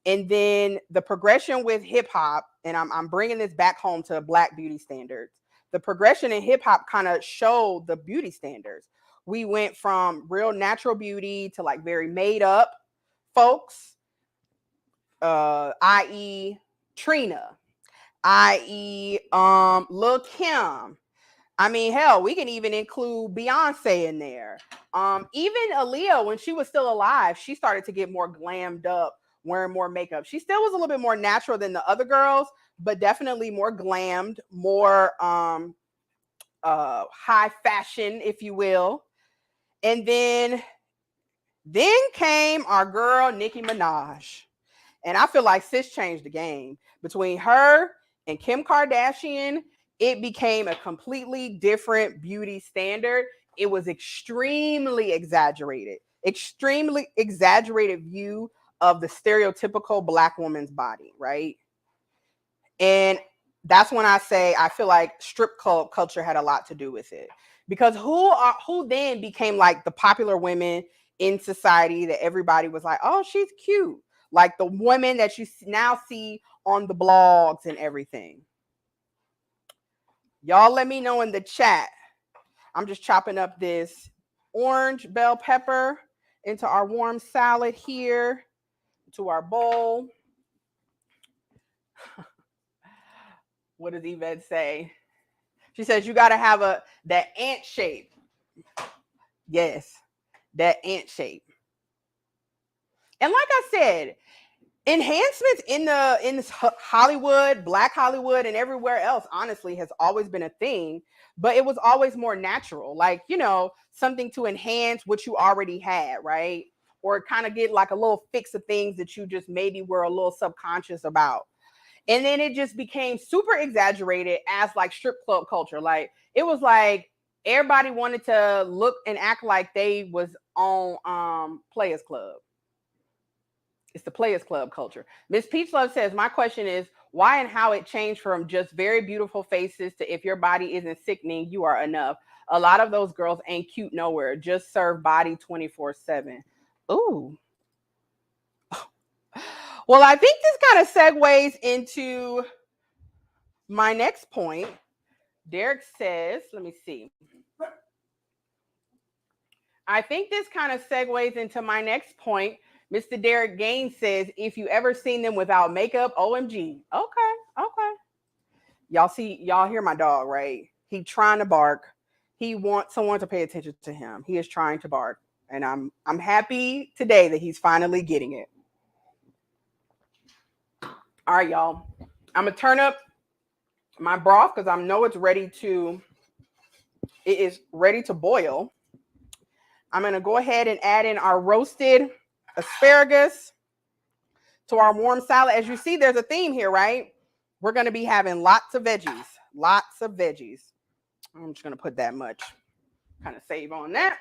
And then the progression with hip hop, and I'm bringing this back home to Black beauty standards. The progression in hip hop kind of showed the beauty standards. We went from real natural beauty to like very made up folks, i.e. Trina, i.e. Lil Kim. I mean, hell, we can even include Beyonce in there. Even Aaliyah, when she was still alive, she started to get more glammed up, wearing more makeup. She still was a little bit more natural than the other girls, but definitely more glammed, more high fashion, if you will. And then came our girl Nicki Minaj. And I feel like sis changed the game. Between her and Kim Kardashian, it became a completely different beauty standard. It was extremely exaggerated view of the stereotypical Black woman's body, right? And that's when I say I feel like strip club culture had a lot to do with it. Because who then became like the popular women in society that everybody was like, oh, she's cute. Like the women that you now see on the blogs and everything. Y'all let me know in the chat. I'm just chopping up this orange bell pepper into our warm salad here, to our bowl. What does Yvette say? She says you got to have that ant shape. Yes, that ant shape. And like I said, enhancements in Hollywood, Black Hollywood, and everywhere else, honestly, has always been a thing, but it was always more natural. Like, something to enhance what you already had, right? Or kind of get like a little fix of things that you just maybe were a little subconscious about. And then it just became super exaggerated as like strip club culture. Like it was like everybody wanted to look and act like they was on Players Club. It's the Players Club culture. Miss Peach Love says, my question is why and how it changed from just very beautiful faces to if your body isn't sickening, you are enough. A lot of those girls ain't cute nowhere. Just serve body 24/7. Ooh. Well, I think this kind of segues into my next point. Derek says, let me see. I think this kind of segues into my next point. Mr. Derek Gaines says, if you ever seen them without makeup, OMG. Okay. Y'all hear my dog, right? He trying to bark. He wants someone to pay attention to him. He is trying to bark. And I'm happy today that he's finally getting it. All right, y'all. I'm going to turn up my broth because I know it is ready to boil. I'm going to go ahead and add in our roasted asparagus to our warm salad. As you see, there's a theme here, right? We're going to be having lots of veggies. I'm just going to put that much, kind of save on that.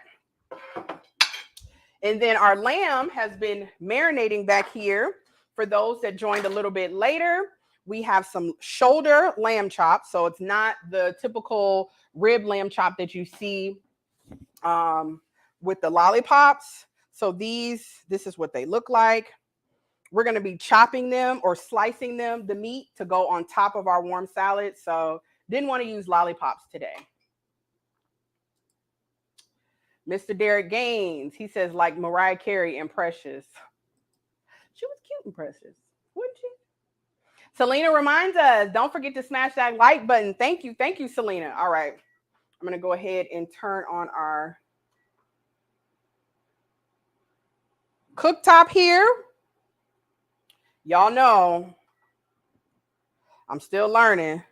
And then our lamb has been marinating back here. For those that joined a little bit later, we have some shoulder lamb chops. So it's not the typical rib lamb chop that you see with the lollipops. So this is what they look like. We're going to be chopping them or slicing them, the meat, to go on top of our warm salad. So didn't want to use lollipops today. Mr. Derek Gaines, he says like Mariah Carey and Precious. She was cute and Precious, wouldn't she? Selena reminds us, don't forget to smash that like button. Thank you, Selena. All right, I'm going to go ahead and turn on our cooktop here. Y'all know I'm still learning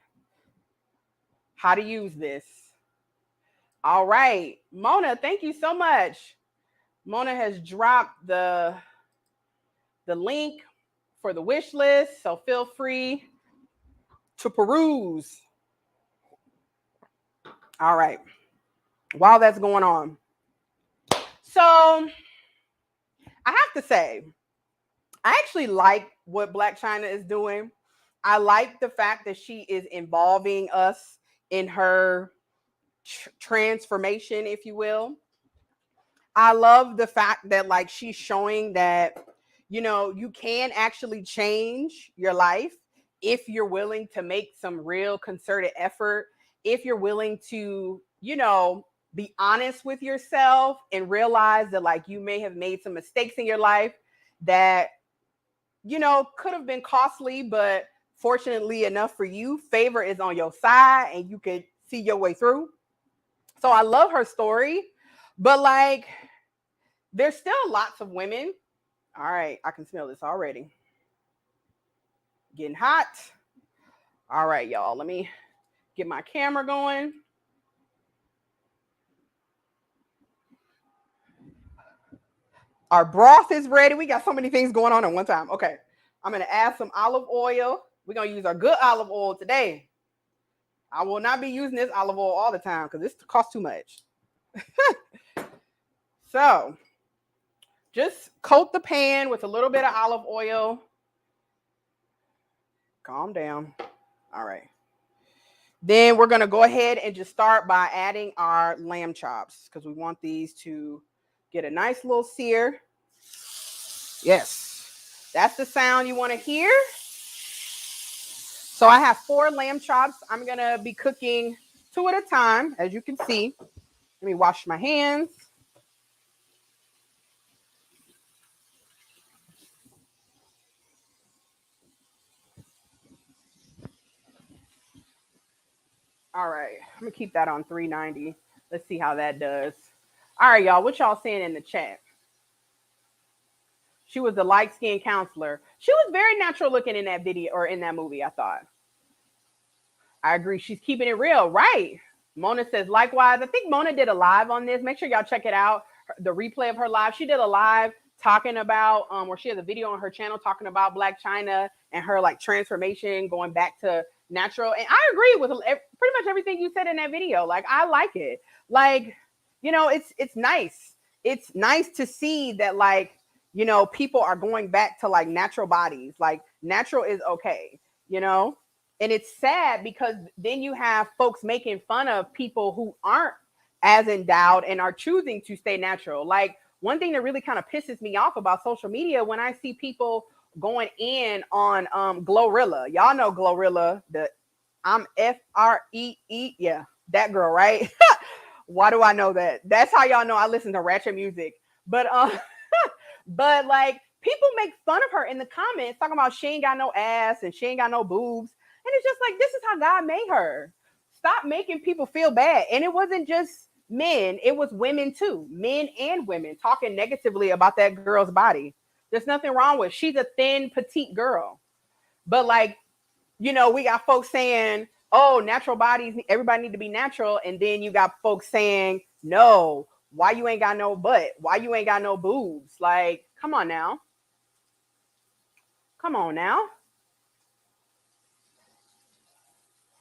how to use this. All right, Mona, thank you so much. Mona has dropped the link for the wish list, so feel free to peruse. All right, while that's going on. So I have to say, I actually like what Blac Chyna is doing. I like the fact that she is involving us in her transformation, if you will. I love the fact that like she's showing that, you know, you can actually change your life if you're willing to make some real concerted effort, if you're willing to, you know, be honest with yourself and realize that like you may have made some mistakes in your life that, you know, could have been costly, but fortunately enough for you, favor is on your side and you could see your way through. So I love her story, but like there's still lots of women. All right, I can smell this already. Getting hot. All right, y'all, let me get my camera going. Our broth is ready. We got so many things going on at one time. Okay, I'm gonna add some olive oil. We're gonna use our good olive oil today. I will not be using this olive oil all the time because this costs too much. So just coat the pan with a little bit of olive oil. Calm down. All right. Then we're going to go ahead and just start by adding our lamb chops because we want these to get a nice little sear. Yes, that's the sound you want to hear. So I have 4 lamb chops. I'm going to be cooking 2 at a time, as you can see. Let me wash my hands. All right, I'm going to keep that on 390. Let's see how that does. All right, y'all, what y'all saying in the chat? She was the light-skinned counselor. She was very natural looking in that video or in that movie, I thought. I agree. She's keeping it real. Right. Mona says, likewise. I think Mona did a live on this. Make sure y'all check it out. The replay of her live. She did a live talking about, or she has a video on her channel talking about Blac Chyna and her like transformation going back to natural. And I agree with pretty much everything you said in that video. Like, I like it. Like, you know, it's nice. It's nice to see that, like, you know, people are going back to like natural bodies. Like, natural is okay, you know? And it's sad because then you have folks making fun of people who aren't as endowed and are choosing to stay natural. Like, one thing that really kind of pisses me off about social media when I see people going in on Glorilla. Y'all know Glorilla, the I'm Free. Yeah, that girl, right? Why do I know that? That's how y'all know I listen to ratchet music. But but like people make fun of her in the comments talking about she ain't got no ass and she ain't got no boobs. And it's just like, this is how God made her. Stop making people feel bad. And it wasn't just men, it was women too. Men and women talking negatively about that girl's body. There's nothing wrong with it. She's a thin, petite girl. But like, you know, we got folks saying, oh, natural bodies, everybody need to be natural. And then you got folks saying, no, why you ain't got no butt? Why you ain't got no boobs? Like, come on now. Come on now.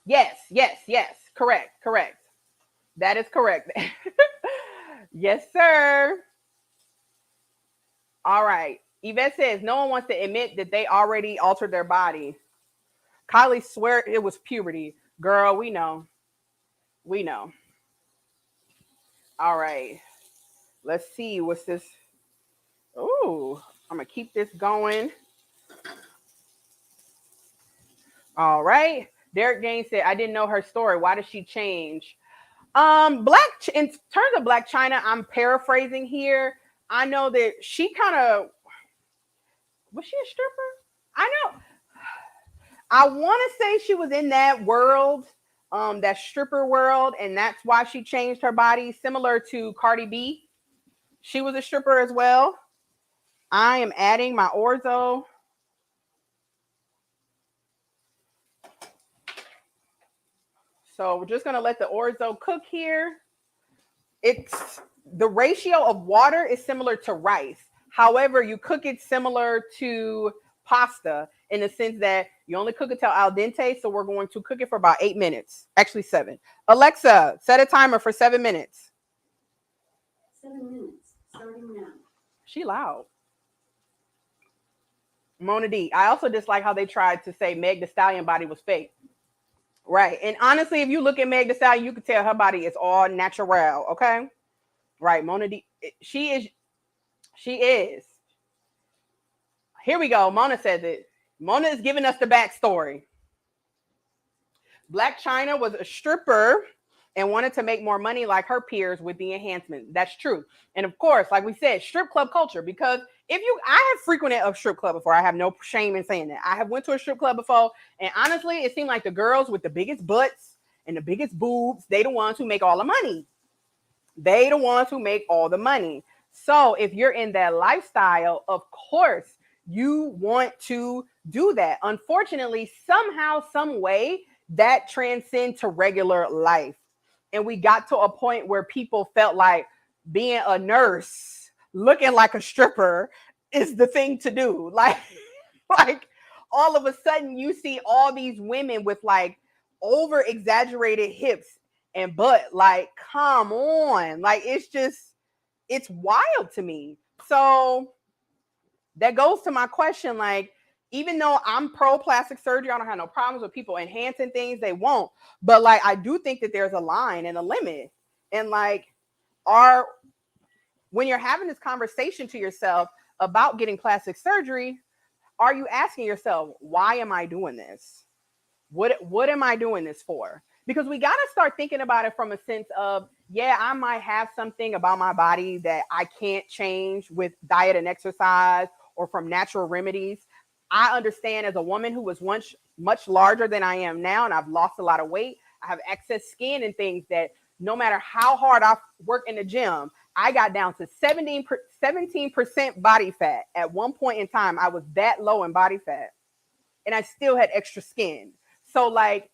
Yes, yes, yes. Correct, correct. That is correct. Yes, sir. All right. Yvette says no one wants to admit that they already altered their body. Kylie swear it was puberty. Girl, we know. We know. All right. Let's see. What's this? Ooh, I'm going to keep this going. All right. Derek Gaines said, I didn't know her story. Why did she change? In terms of Blac Chyna, I'm paraphrasing here. I know that she kind of, was she a stripper? I know. I want to say she was in that world, that stripper world, and that's why she changed her body, similar to Cardi B. She was a stripper as well. I am adding my Orzo. So we're just going to let the Orzo cook here. It's the ratio of water is similar to rice. However, you cook it similar to pasta in the sense that you only cook it till al dente. So we're going to cook it for about 8 minutes, actually 7. Alexa, set a timer for 7 minutes. 7 minutes, starting now. She loud. Mona D. I also dislike how they tried to say Meg the Stallion body was fake. Right. And honestly, if you look at Meg the Stallion, you can tell her body is all natural. Okay. Right. Mona D. She is. She is. Here we go. Mona says it. Mona is giving us the backstory. Black China was a stripper and wanted to make more money like her peers with the enhancement. That's true. And of course, like we said, strip club culture, because I have frequented a strip club before. I have no shame in saying that. I have went to a strip club before, and honestly, it seemed like the girls with the biggest butts and the biggest boobs, they the ones who make all the money. They the ones who make all the money. So if you're in that lifestyle, of course, you want to do that. Unfortunately, somehow, some way, that transcends to regular life. And we got to a point where people felt like being a nurse, looking like a stripper is the thing to do. Like all of a sudden you see all these women with like over exaggerated hips and butt. Like, come on. Like, it's wild to me. So that goes to my question. Like, even though I'm pro plastic surgery, I don't have no problems with people enhancing things, they won't. But like, I do think that there's a line and a limit. And like, when you're having this conversation to yourself about getting plastic surgery, are you asking yourself, why am I doing this? What am I doing this for? Because we got to start thinking about it from a sense of, yeah, I might have something about my body that I can't change with diet and exercise or from natural remedies. I understand, as a woman who was once much larger than I am now, and I've lost a lot of weight, I have excess skin and things that no matter how hard I work in the gym, I got down to 17% body fat. At one point in time, I was that low in body fat, and I still had extra skin. So like,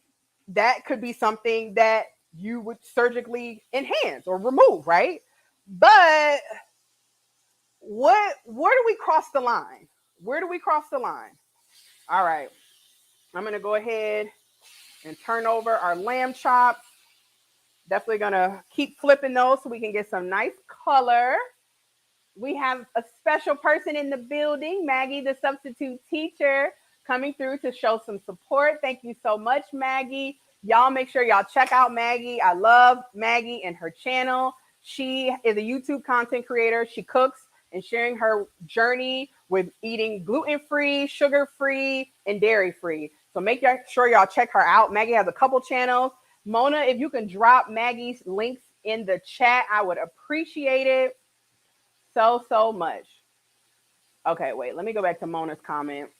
that could be something that you would surgically enhance or remove, right? But where do we cross the line? Where do we cross the line? All right. I'm going to go ahead and turn over our lamb chops. Definitely going to keep flipping those so we can get some nice color. We have a special person in the building, Maggie, the substitute teacher, coming through to show some support. Thank you so much, Maggie. Y'all make sure y'all check out Maggie. I love Maggie and her channel. She is a YouTube content creator. She cooks and sharing her journey with eating gluten-free, sugar-free, and dairy-free. So make sure y'all check her out. Maggie has a couple channels. Mona, if you can drop Maggie's links in the chat, I would appreciate it so much. Okay, wait, let me go back to Mona's comment.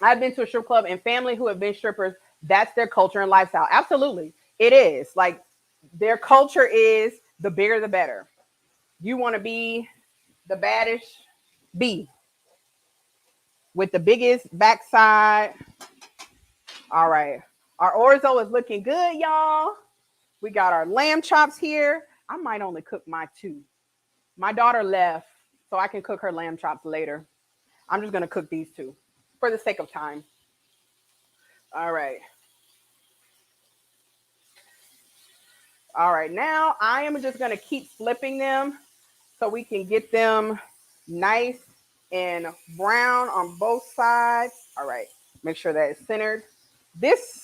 I've been to a strip club, and family who have been strippers, that's their culture and lifestyle. Absolutely. It is. Like, their culture is the bigger the better. You want to be the baddest B with the biggest backside. All right. Our orzo is looking good, y'all. We got our lamb chops here. I might only cook my two. My daughter left, so I can cook her lamb chops later. I'm just going to cook these two for the sake of time. All right. All right. Now I am just going to keep flipping them so we can get them nice and brown on both sides. All right. Make sure that it's centered. This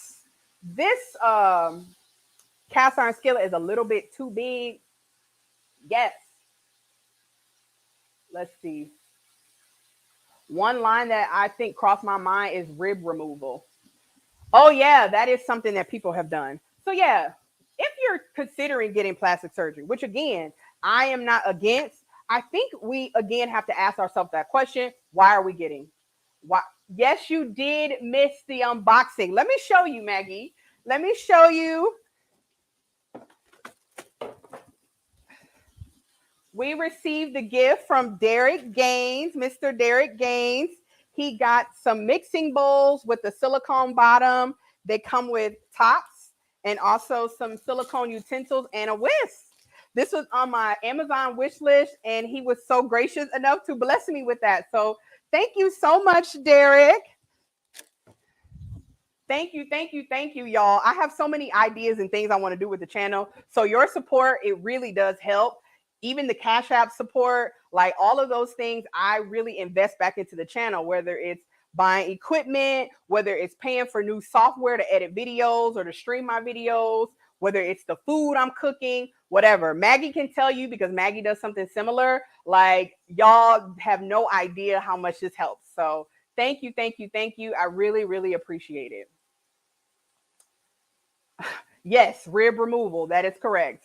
cast iron skillet is a little bit too big. Yes. Let's see. One line that I think crossed my mind is rib removal. Oh, yeah, that is something that people have done. So, yeah, if you're considering getting plastic surgery, which, again, I am not against, I think we, again, have to ask ourselves that question. Why are we getting? Why? Yes, you did miss the unboxing. Let me show you, Maggie. Let me show you. We received the gift from Derek Gaines, Mr. Derek Gaines. He got some mixing bowls with the silicone bottom. They come with tops and also some silicone utensils and a whisk. This was on my Amazon wish list, and he was so gracious enough to bless me with that. So thank you so much, Derek. Thank you, y'all. I have so many ideas and things I want to do with the channel. So your support, it really does help. even the Cash App support, like all of those things, I really invest back into the channel, whether it's buying equipment, whether it's paying for new software to edit videos or to stream my videos, whether it's the food I'm cooking, whatever. Maggie can tell you because Maggie does something similar. Like, y'all have no idea how much this helps. So thank you, thank you, thank you. I really, really appreciate it. Yes, rib removal. That is correct.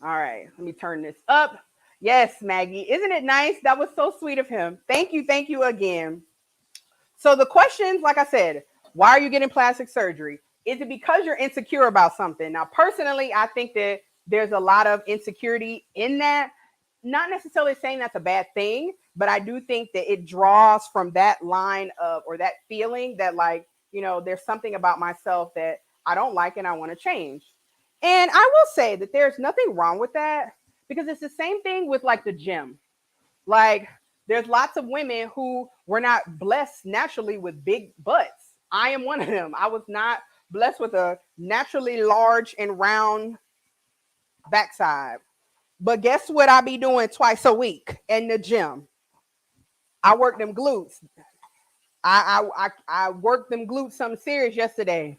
All right, let me turn this up. Yes, Maggie. Isn't it nice? That was so sweet of him. Thank you again. So the questions, like I said, why are you getting plastic surgery? Is it because you're insecure about something? Now, personally, I think that there's a lot of insecurity in that. Not necessarily saying that's a bad thing, but I do think that it draws from that line of, or that feeling that, like, there's something about myself that I don't like and I want to change. And I will say that there's nothing wrong with that, because it's the same thing with like the gym. Like, there's lots of women who were not blessed naturally with big butts. I am one of them. I was not blessed with a naturally large and round backside. But guess what I be doing twice a week in the gym? I work them glutes. I worked them glutes something serious yesterday,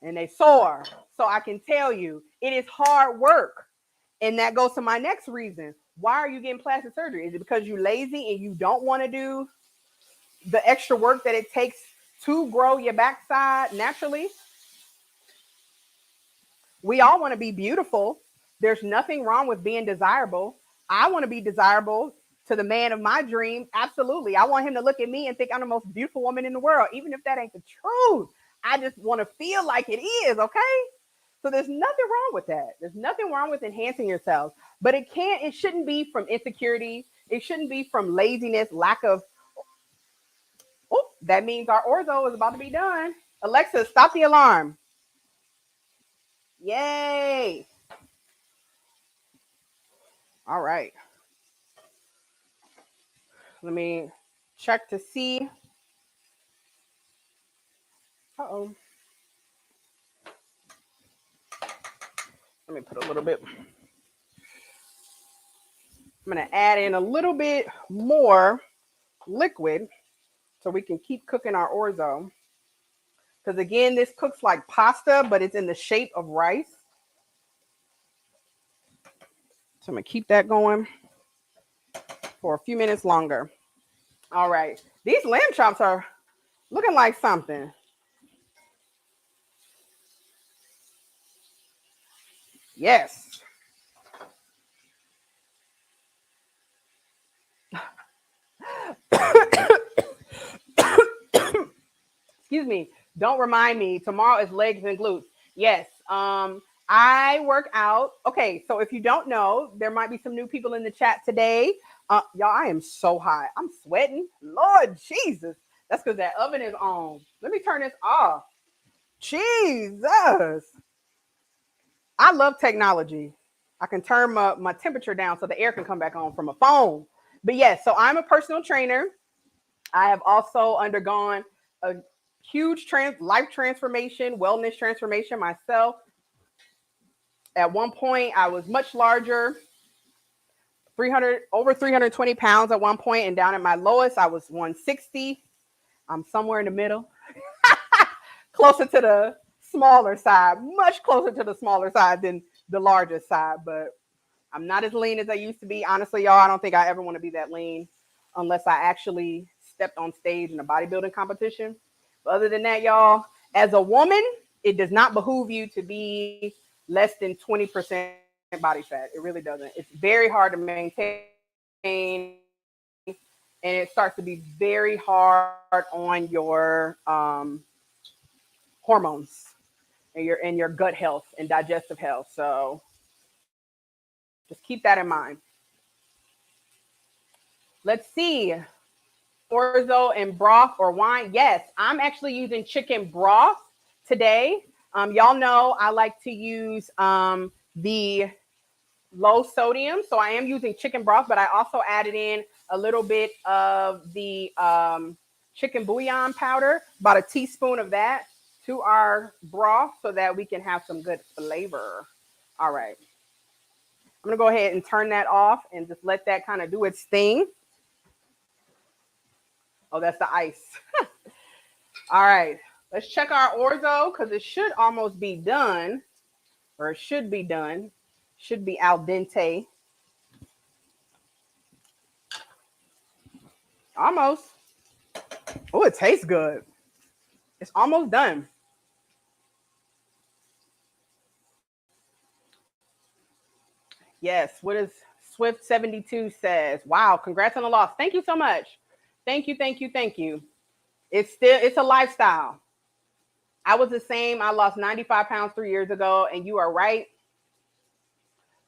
and they sore. So I can tell you, it is hard work. And that goes to my next reason. Why are you getting plastic surgery? Is it because you're lazy and you don't want to do the extra work that it takes to grow your backside naturally? We all want to be beautiful. There's nothing wrong with being desirable. I want to be desirable to the man of my dream. Absolutely. I want him to look at me and think I'm the most beautiful woman in the world, even if that ain't the truth. I just want to feel like it is, okay? So there's nothing wrong with that. There's nothing wrong with enhancing yourself, but it shouldn't be from insecurity. It shouldn't be from laziness, lack of, oh, that means our orzo is about to be done. Alexa, stop the alarm. Yay. All right. Let me check to see. Uh-oh. Let me put a little bit. I'm going to add in a little bit more liquid so we can keep cooking our orzo. Because again, this cooks like pasta, but it's in the shape of rice. So I'm going to keep that going for a few minutes longer. All right. These lamb chops are looking like something. Yes. Excuse me. Don't remind me. Tomorrow is legs and glutes. Yes. I work out. Okay, so if you don't know, there might be some new people in the chat today. Y'all, I am so hot. I'm sweating. Lord Jesus. That's because that oven is on. Let me turn this off. Jesus. I love technology. I can turn my temperature down so the air can come back on from a phone. But yes, so I'm a personal trainer. I have also undergone a huge life transformation, wellness transformation myself. At one point, I was much larger, 320 pounds at one point, and down at my lowest, I was 160. I'm somewhere in the middle, closer to the smaller side, much closer to the smaller side than the largest side. But I'm not as lean as I used to be. Honestly, y'all, I don't think I ever want to be that lean unless I actually stepped on stage in a bodybuilding competition. But other than that, y'all, as a woman, it does not behoove you to be less than 20% body fat. It really doesn't. It's very hard to maintain, and it starts to be very hard on your hormones and your gut health and digestive health. So just keep that in mind. Let's see. Orzo and broth or wine. Yes, I'm actually using chicken broth today. Y'all know I like to use the low sodium. So I am using chicken broth, but I also added in a little bit of the chicken bouillon powder, about a teaspoon of that to our broth so that we can have some good flavor. All right. I'm gonna go ahead and turn that off and just let that kind of do its thing. Oh, that's the ice. All right, let's check our orzo because it should almost be done, or it should be done. Should be al dente. Almost. Oh, it tastes good. It's almost done. Yes. What is Swift72 says? Wow, congrats on the loss. Thank you so much. Thank you, thank you, thank you. It's a lifestyle. I was the same. I lost 95 pounds 3 years ago, and you are right.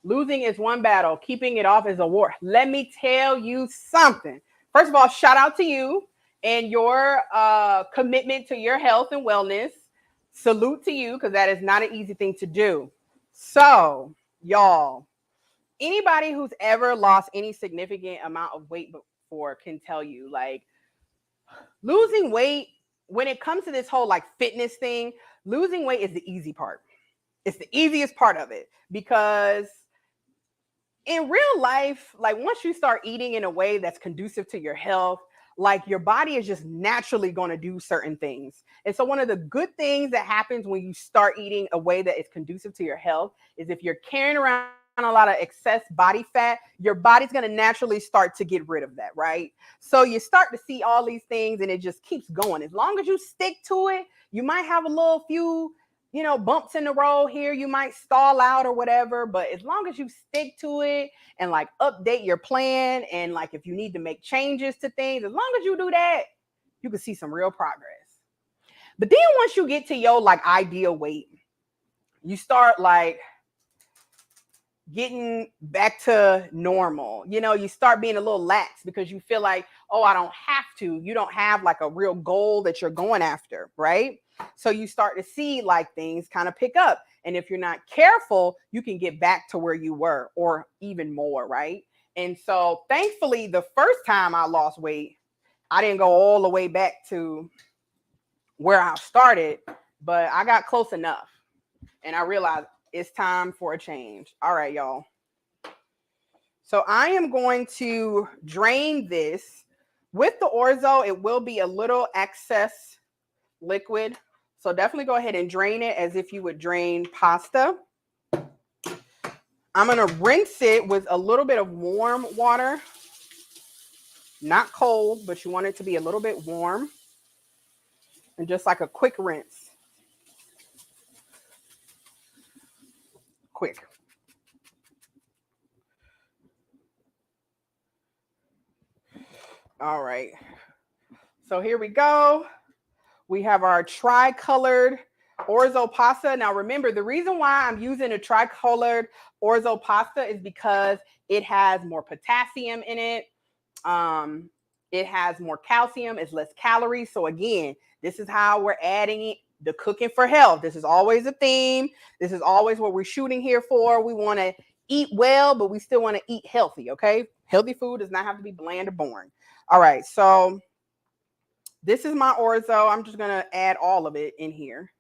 Losing is one battle. Keeping it off is a war. Let me tell you something. First of all, shout out to you and your commitment to your health and wellness. Salute to you because that is not an easy thing to do. So, y'all, anybody who's ever lost any significant amount of weight before can tell you, like, losing weight, when it comes to this whole like fitness thing, losing weight is the easy part. It's the easiest part of it because in real life, like once you start eating in a way that's conducive to your health, like your body is just naturally going to do certain things. And so one of the good things that happens when you start eating a way that is conducive to your health is if you're carrying around a lot of excess body fat, your body's going to naturally start to get rid of that, right? So you start to see all these things and it just keeps going. As long as you stick to it, you might have a little few bumps in the road here. You might stall out or whatever, but as long as you stick to it and like update your plan and like if you need to make changes to things, as long as you do that, you can see some real progress. But then once you get to your like ideal weight, you start like getting back to normal. You start being a little lax because you feel like, oh, I don't have to. You don't have like a real goal that you're going after, right? So you start to see like things kind of pick up. And if you're not careful, you can get back to where you were or even more, right? And so thankfully, the first time I lost weight, I didn't go all the way back to where I started, but I got close enough. And I realized it's time for a change. All right, y'all. So I am going to drain this. With the orzo, it will be a little excess liquid. So definitely go ahead and drain it as if you would drain pasta. I'm going to rinse it with a little bit of warm water. Not cold, but you want it to be a little bit warm. And just like a quick rinse. Quick. All right. So here we go. We have our tri-colored orzo pasta. Now remember, the reason why I'm using a tri-colored orzo pasta is because it has more potassium in it. It has more calcium, it's less calories. So again, this is how we're adding the cooking for health. This is always a theme. This is always what we're shooting here for. We want to eat well, but we still want to eat healthy, okay? Healthy food does not have to be bland or boring. All right, so this is my orzo. I'm just going to add all of it in here.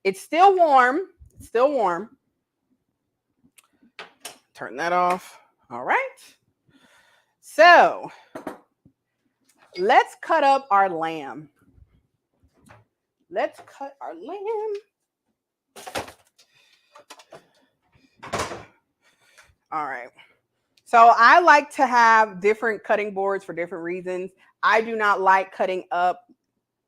It's still warm. It's still warm. Turn that off. All right. So let's cut up our lamb. Let's cut our lamb. All right. So I like to have different cutting boards for different reasons. I do not like cutting up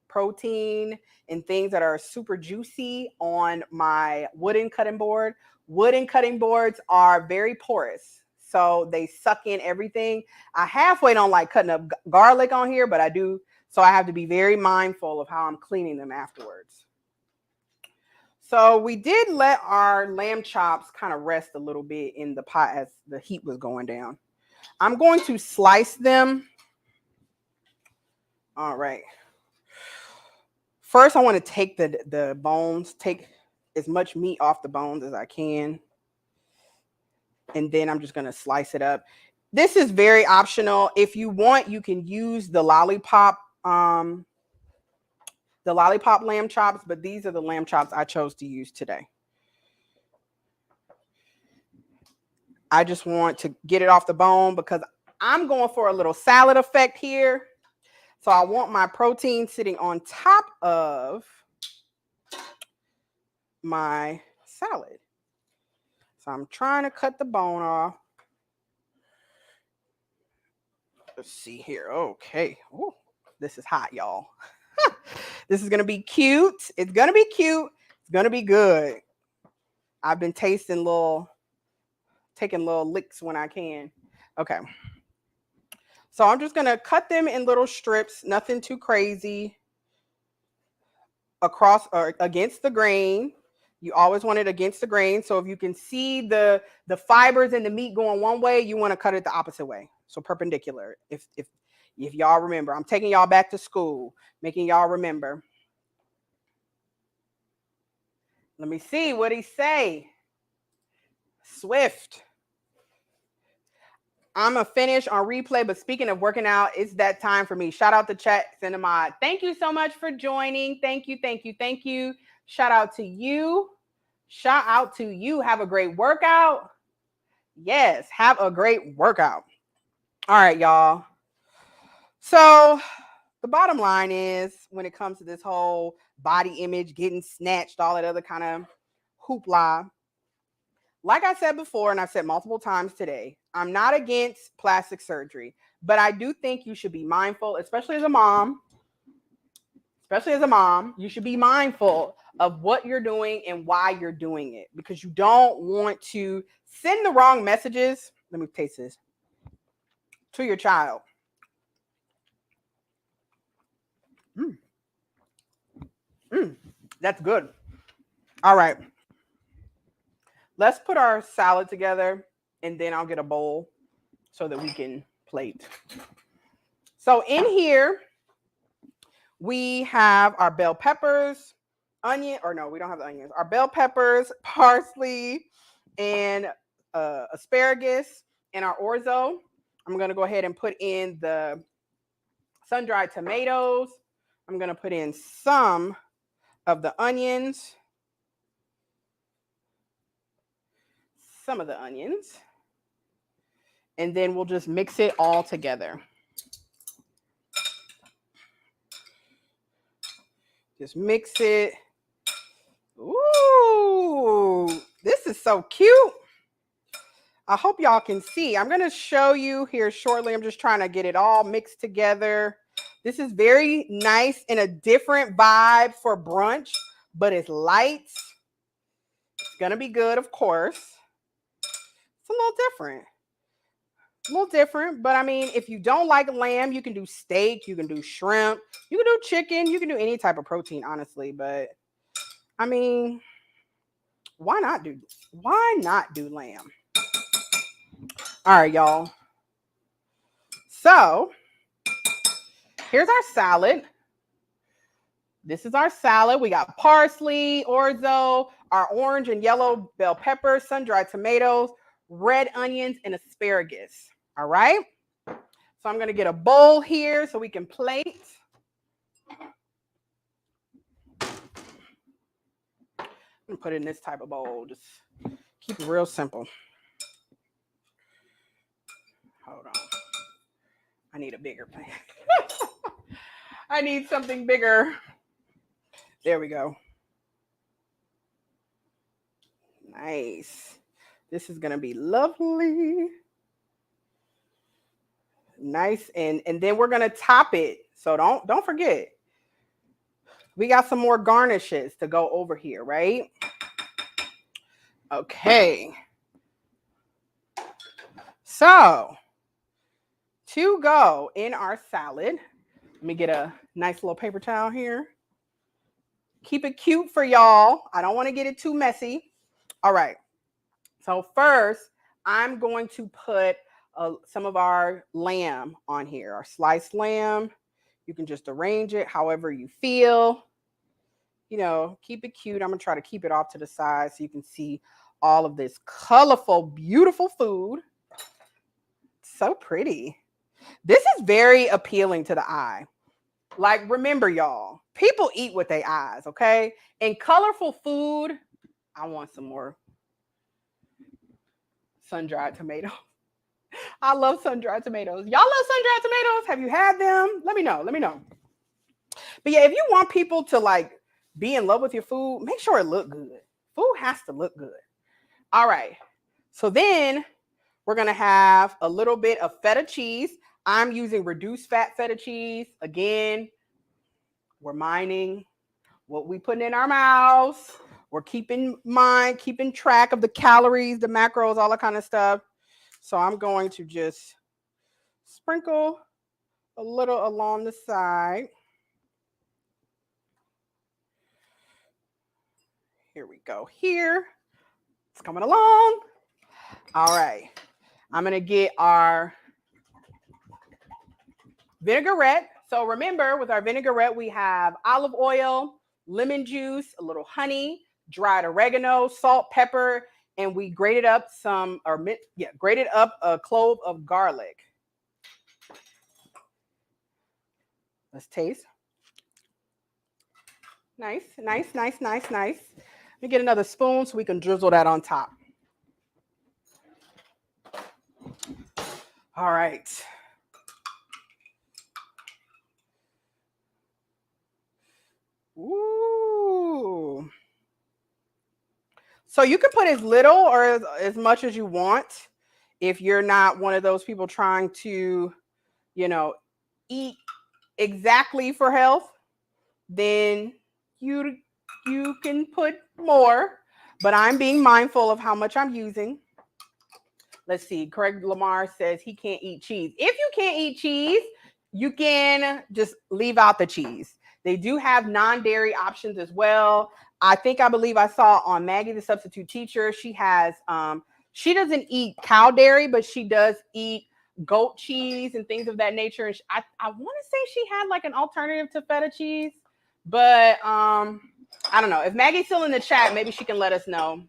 protein and things that are super juicy on my wooden cutting board. Wooden cutting boards are very porous, so they suck in everything. I halfway don't like cutting up garlic on here, but I do. So I have to be very mindful of how I'm cleaning them afterwards. So we did let our lamb chops kind of rest a little bit in the pot as the heat was going down. I'm going to slice them. All right. First, I want to take the bones, take as much meat off the bones as I can. And then I'm just going to slice it up. This is very optional. If you want, you can use the lollipop lamb chops, but these are the lamb chops I chose to use today. I just want to get it off the bone because I'm going for a little salad effect here. So I want my protein sitting on top of my salad. So I'm trying to cut the bone off. Let's see here. Okay. Ooh, this is hot, y'all. This is going to be cute. It's going to be cute. It's going to be good. I've been taking little licks when I can. Okay. So I'm just going to cut them in little strips, nothing too crazy. Across or against the grain. You always want it against the grain. So if you can see the fibers in the meat going one way, you want to cut it the opposite way. So perpendicular. If y'all remember, I'm taking y'all back to school, making y'all remember. Let me see what he say. Swift. I'm a finish on replay, but speaking of working out, it's that time for me. Shout out to chat, Cinemod. Thank you so much for joining. Thank you, thank you, thank you. Shout out to you. Shout out to you. Have a great workout. Yes, have a great workout. All right, y'all. So the bottom line is when it comes to this whole body image, getting snatched, all that other kind of hoopla, like I said before, and I've said multiple times today, I'm not against plastic surgery, but I do think you should be mindful, especially as a mom. You should be mindful of what you're doing and why you're doing it, because you don't want to send the wrong messages. Let me taste this to your child. That's good. All right. Let's put our salad together and then I'll get a bowl so that we can plate. So in here, we have our bell peppers, onion, or no, we don't have the onions. Our bell peppers, parsley, and asparagus, and our orzo. I'm going to go ahead and put in the sun-dried tomatoes. I'm going to put in some of the onions. And then we'll just mix it all together. Just mix it. Ooh, this is so cute. I hope y'all can see. I'm going to show you here shortly. I'm just trying to get it all mixed together. This is very nice and a different vibe for brunch, but it's light. It's going to be good, of course. It's a little different. But I mean, if you don't like lamb, you can do steak, you can do shrimp, you can do chicken, you can do any type of protein, honestly. But I mean, why not do lamb? All right, y'all. So here's our salad. This is our salad. We got parsley, orzo, our orange and yellow bell peppers, sun-dried tomatoes, red onions, and asparagus. All right. So I'm going to get a bowl here so we can plate. I'm going to put it in this type of bowl. Just keep it real simple. Hold on. I need a bigger pan. I need something bigger. There we go. Nice. This is going to be lovely. Nice. And then we're going to top it. So don't forget. We got some more garnishes to go over here, right? Okay. So to go in our salad, let me get a nice little paper towel here. Keep it cute for y'all. I don't want to get it too messy. All right. So first, I'm going to put some of our lamb on here, our sliced lamb. You can just arrange it however you feel. You know, keep it cute. I'm going to try to keep it off to the side so you can see all of this colorful, beautiful food. So pretty. This is very appealing to the eye. Like, remember, y'all, people eat with their eyes, okay? And colorful food, I want some more sun-dried tomatoes. I love sun-dried tomatoes. Y'all love sun-dried tomatoes? Have you had them? Let me know. Let me know. But yeah, if you want people to like be in love with your food, make sure it look good. Food has to look good. All right. So then we're going to have a little bit of feta cheese. I'm using reduced fat feta cheese. Again, we're minding what we put in our mouths. We're keeping track of the calories, the macros, all that kind of stuff. So I'm going to just sprinkle a little along the side. Here we go. Here. It's coming along. All right. I'm going to get our vinaigrette. So remember, with our vinaigrette, we have olive oil, lemon juice, a little honey, dried oregano, salt, pepper, and we grated up a clove of garlic. Let's taste. Nice, nice, nice, nice, nice. Let me get another spoon so we can drizzle that on top. All right. Ooh. So you can put as little or as much as you want if you're not one of those people trying to, eat exactly for health. Then you can put more, but I'm being mindful of how much I'm using. Let's see. Craig Lamar says he can't eat cheese. If you can't eat cheese, you can just leave out the cheese. They do have non-dairy options as well. I believe I saw on Maggie, the substitute teacher, she has, she doesn't eat cow dairy, but she does eat goat cheese and things of that nature. And I want to say she had like an alternative to feta cheese, but I don't know. If Maggie's still in the chat, maybe she can let us know,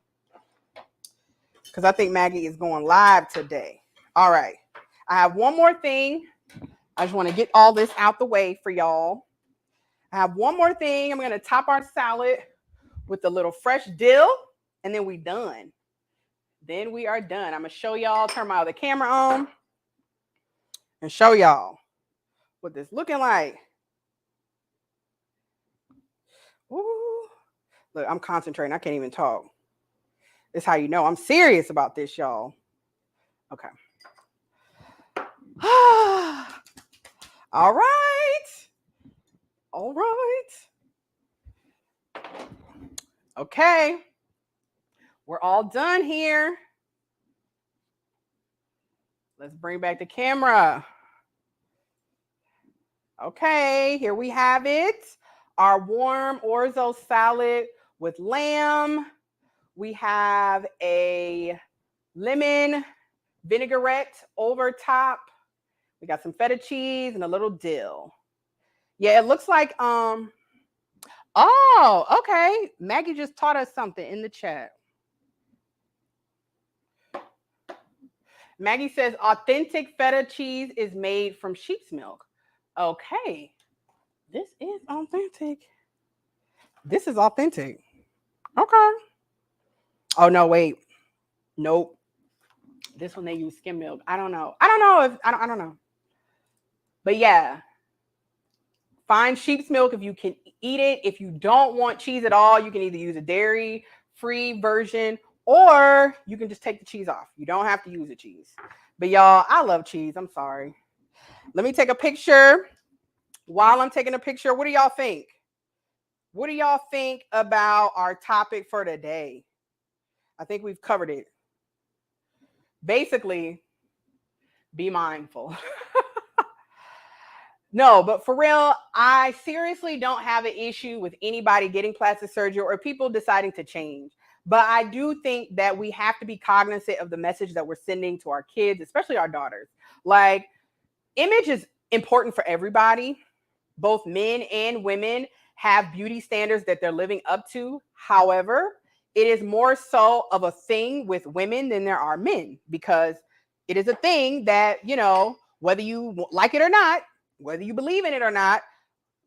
because I think Maggie is going live today. All right. I have one more thing. I just want to get all this out the way for y'all. I have one more thing. I'm going to top our salad with a little fresh dill, and then we done. Then we are done. I'm going to show y'all, turn my other camera on, and show y'all what this looking like. Ooh. Look, I'm concentrating. I can't even talk. This is how you know I'm serious about this, y'all. Okay. All right. All right. Okay. We're all done here. Let's bring back the camera. Okay, here we have it. Our warm Orzo salad with lamb. We have a lemon vinaigrette over top. We got some feta cheese and a little dill. Yeah, it looks like, oh, okay. Maggie just taught us something in the chat. Maggie says authentic feta cheese is made from sheep's milk. Okay. This is authentic. This is authentic. Okay. Oh, no, wait. Nope. This one they use skim milk. I don't know. I don't know. But yeah. Find sheep's milk if you can eat it. If you don't want cheese at all, you can either use a dairy-free version, or you can just take the cheese off. You don't have to use the cheese. But y'all, I love cheese. I'm sorry. Let me take a picture. While I'm taking a picture, what do y'all think? What do y'all think about our topic for today? I think we've covered it. Basically, be mindful. No, but for real, I seriously don't have an issue with anybody getting plastic surgery or people deciding to change. But I do think that we have to be cognizant of the message that we're sending to our kids, especially our daughters. Like, image is important for everybody. Both men and women have beauty standards that they're living up to. However, it is more so of a thing with women than there are men, because it is a thing that, whether you like it or not, whether you believe in it or not,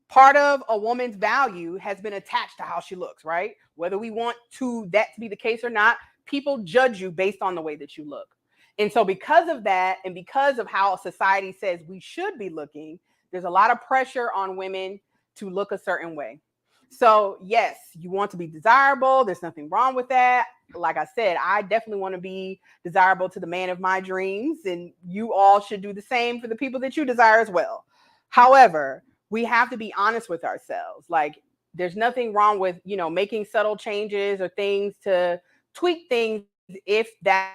part of a woman's value has been attached to how she looks, right? Whether we want that to be the case or not, people judge you based on the way that you look. And so because of that, and because of how society says we should be looking, there's a lot of pressure on women to look a certain way. So yes, you want to be desirable. There's nothing wrong with that. Like I said, I definitely want to be desirable to the man of my dreams, and you all should do the same for the people that you desire as well. However, we have to be honest with ourselves. Like, there's nothing wrong with, making subtle changes or things to tweak things if that's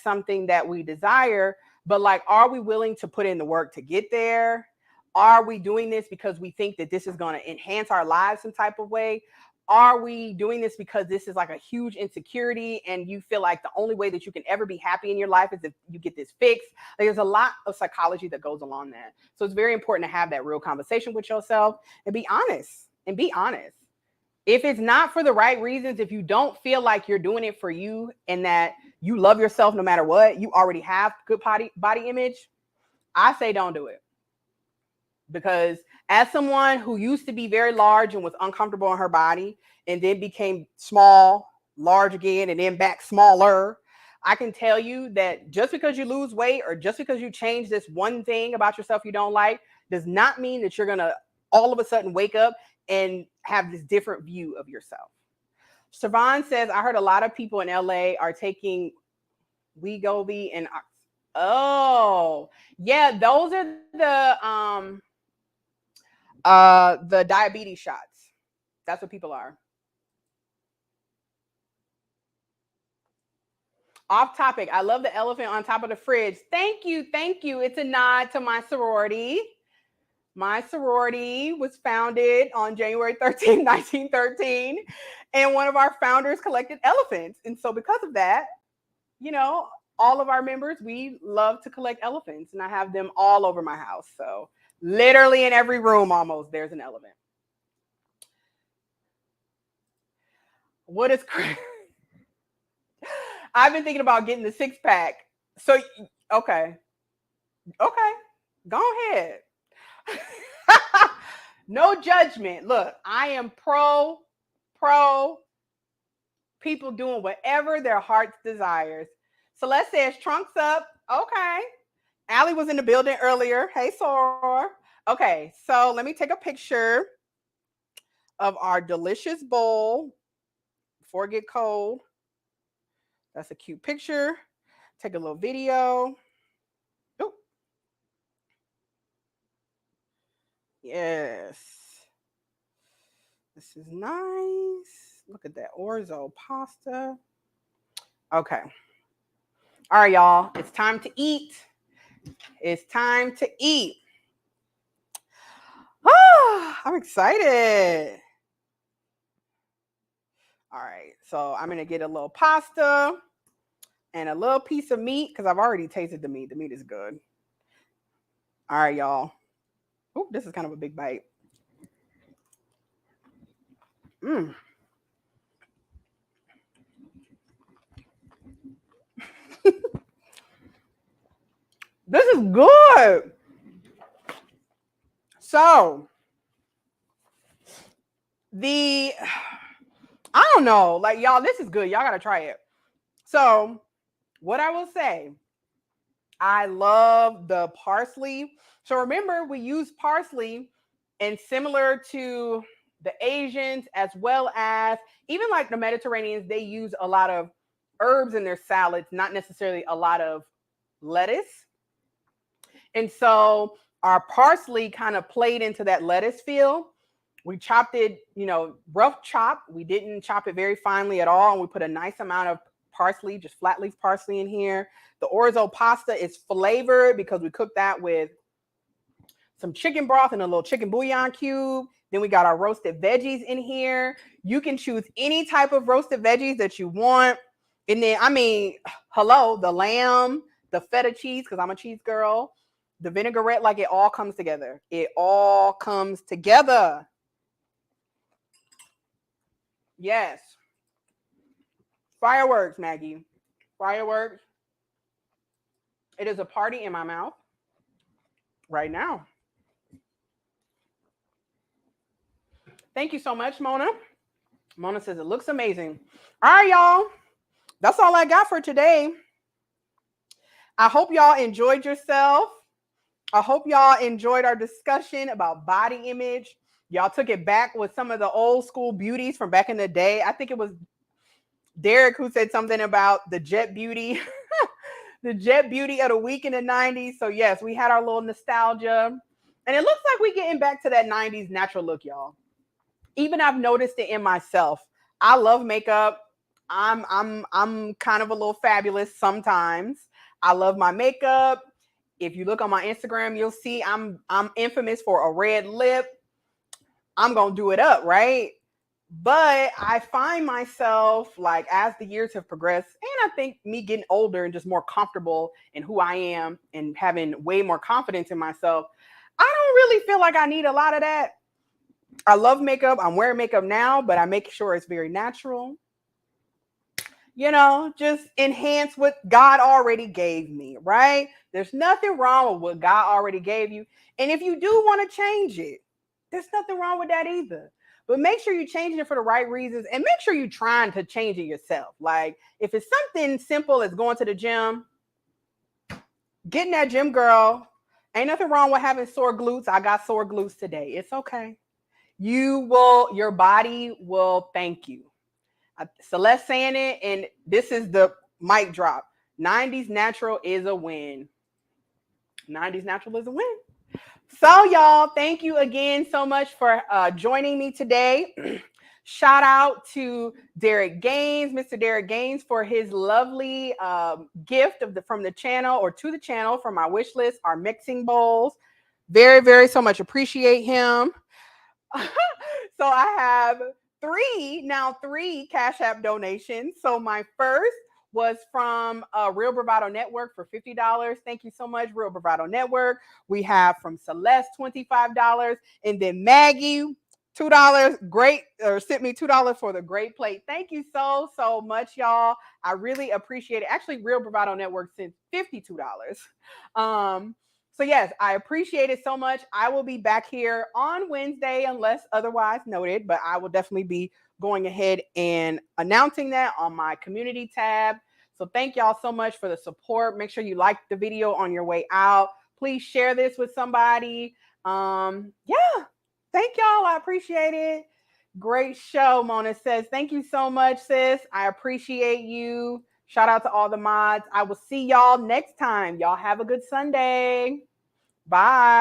something that we desire. But like, are we willing to put in the work to get there? Are we doing this because we think that this is going to enhance our lives some type of way? Are we doing this because this is like a huge insecurity and you feel like the only way that you can ever be happy in your life is if you get this fixed? Like, there's a lot of psychology that goes along that. So it's very important to have that real conversation with yourself and be honest. If it's not for the right reasons, if you don't feel like you're doing it for you and that you love yourself no matter what, you already have good body image, I say don't do it. Because as someone who used to be very large and was uncomfortable in her body and then became small, large again, and then back smaller, I can tell you that just because you lose weight or just because you change this one thing about yourself you don't like does not mean that you're going to all of a sudden wake up and have this different view of yourself. Siobhan says, I heard a lot of people in LA are taking Wegovy and oh, yeah, those are the diabetes shots. That's what people are. Off topic. I love the elephant on top of the fridge. Thank you. It's a nod to my sorority. My sorority was founded on January 13, 1913, and one of our founders collected elephants. And so because of that, all of our members, we love to collect elephants, and I have them all over my house. So literally in every room almost, there's an elephant. What is crazy? I've been thinking about getting the 6-pack. So, okay, go ahead. No judgment. Look, I am pro people doing whatever their heart's desires. Celeste says trunks up. Okay. Allie was in the building earlier. Hey, Sora. Okay, so let me take a picture of our delicious bowl before it get cold. That's a cute picture. Take a little video. Oh, yes. This is nice. Look at that Orzo pasta. Okay. All right, y'all. It's time to eat. I'm excited. All right. So I'm going to get a little pasta and a little piece of meat because I've already tasted the meat. The meat is good. All right, y'all. Oh, this is kind of a big bite. Mmm. This is good. So, I don't know. Like, y'all, this is good. Y'all got to try it. So, what I will say, I love the parsley. So, remember, we use parsley, and similar to the Asians, as well as even like the Mediterraneans, they use a lot of herbs in their salads, not necessarily a lot of lettuce. And so our parsley kind of played into that lettuce feel. We chopped it, rough chop. We didn't chop it very finely at all. And we put a nice amount of parsley, just flat leaf parsley in here. The orzo pasta is flavored because we cooked that with some chicken broth and a little chicken bouillon cube. Then we got our roasted veggies in here. You can choose any type of roasted veggies that you want. And then, the lamb, the feta cheese, because I'm a cheese girl, the vinaigrette, like it all comes together. Yes. Fireworks, Maggie. Fireworks. It is a party in my mouth right now. Thank you so much, Mona. Mona says it looks amazing. All right, y'all. That's all I got for today. I hope y'all enjoyed yourself. I hope y'all enjoyed our discussion about body image. Y'all took it back with some of the old school beauties from back in the day. I think it was Derek who said something about the jet beauty, the jet beauty of the week in the 90s. So, yes, we had our little nostalgia. And it looks like we're getting back to that 90s natural look, y'all. Even I've noticed it in myself. I love makeup. I'm kind of a little fabulous sometimes. I love my makeup. If you look on my Instagram, you'll see I'm infamous for a red lip. I'm gonna do it up, right? But I find myself like as the years have progressed, and I think me getting older and just more comfortable in who I am and having way more confidence in myself, I don't really feel like I need a lot of that. I love makeup. I'm wearing makeup now, but I make sure it's very natural. Just enhance what God already gave me, right? There's nothing wrong with what God already gave you. And if you do want to change it, there's nothing wrong with that either. But make sure you're changing it for the right reasons and make sure you're trying to change it yourself. Like if it's something simple as going to the gym, getting that gym girl, ain't nothing wrong with having sore glutes. I got sore glutes today. It's okay. Your body will thank you. Celeste saying it, and this is the mic drop. 90s natural is a win. 90s natural is a win. So, y'all, thank you again so much for joining me today. Shout out to Derek Gaines, Mr. Derek Gaines, for his lovely gift from the channel or to the channel from my wish list, our mixing bowls. Very, very so much appreciate him. So I have three Cash App donations. So my first was from Real Bravado Network for $50. Thank you so much, Real Bravado Network. We have from Celeste $25, and then Maggie $2. Great, or sent me $2 for the great plate. Thank you so much, y'all. I really appreciate it. Actually, Real Bravado Network sent $52. So yes, I appreciate it so much. I will be back here on Wednesday unless otherwise noted, but I will definitely be going ahead and announcing that on my community tab. So thank y'all so much for the support. Make sure you like the video on your way out. Please share this with somebody. Yeah, thank y'all. I appreciate it. Great show, Mona says. Thank you so much, sis. I appreciate you. Shout out to all the mods. I will see y'all next time. Y'all have a good Sunday. Bye.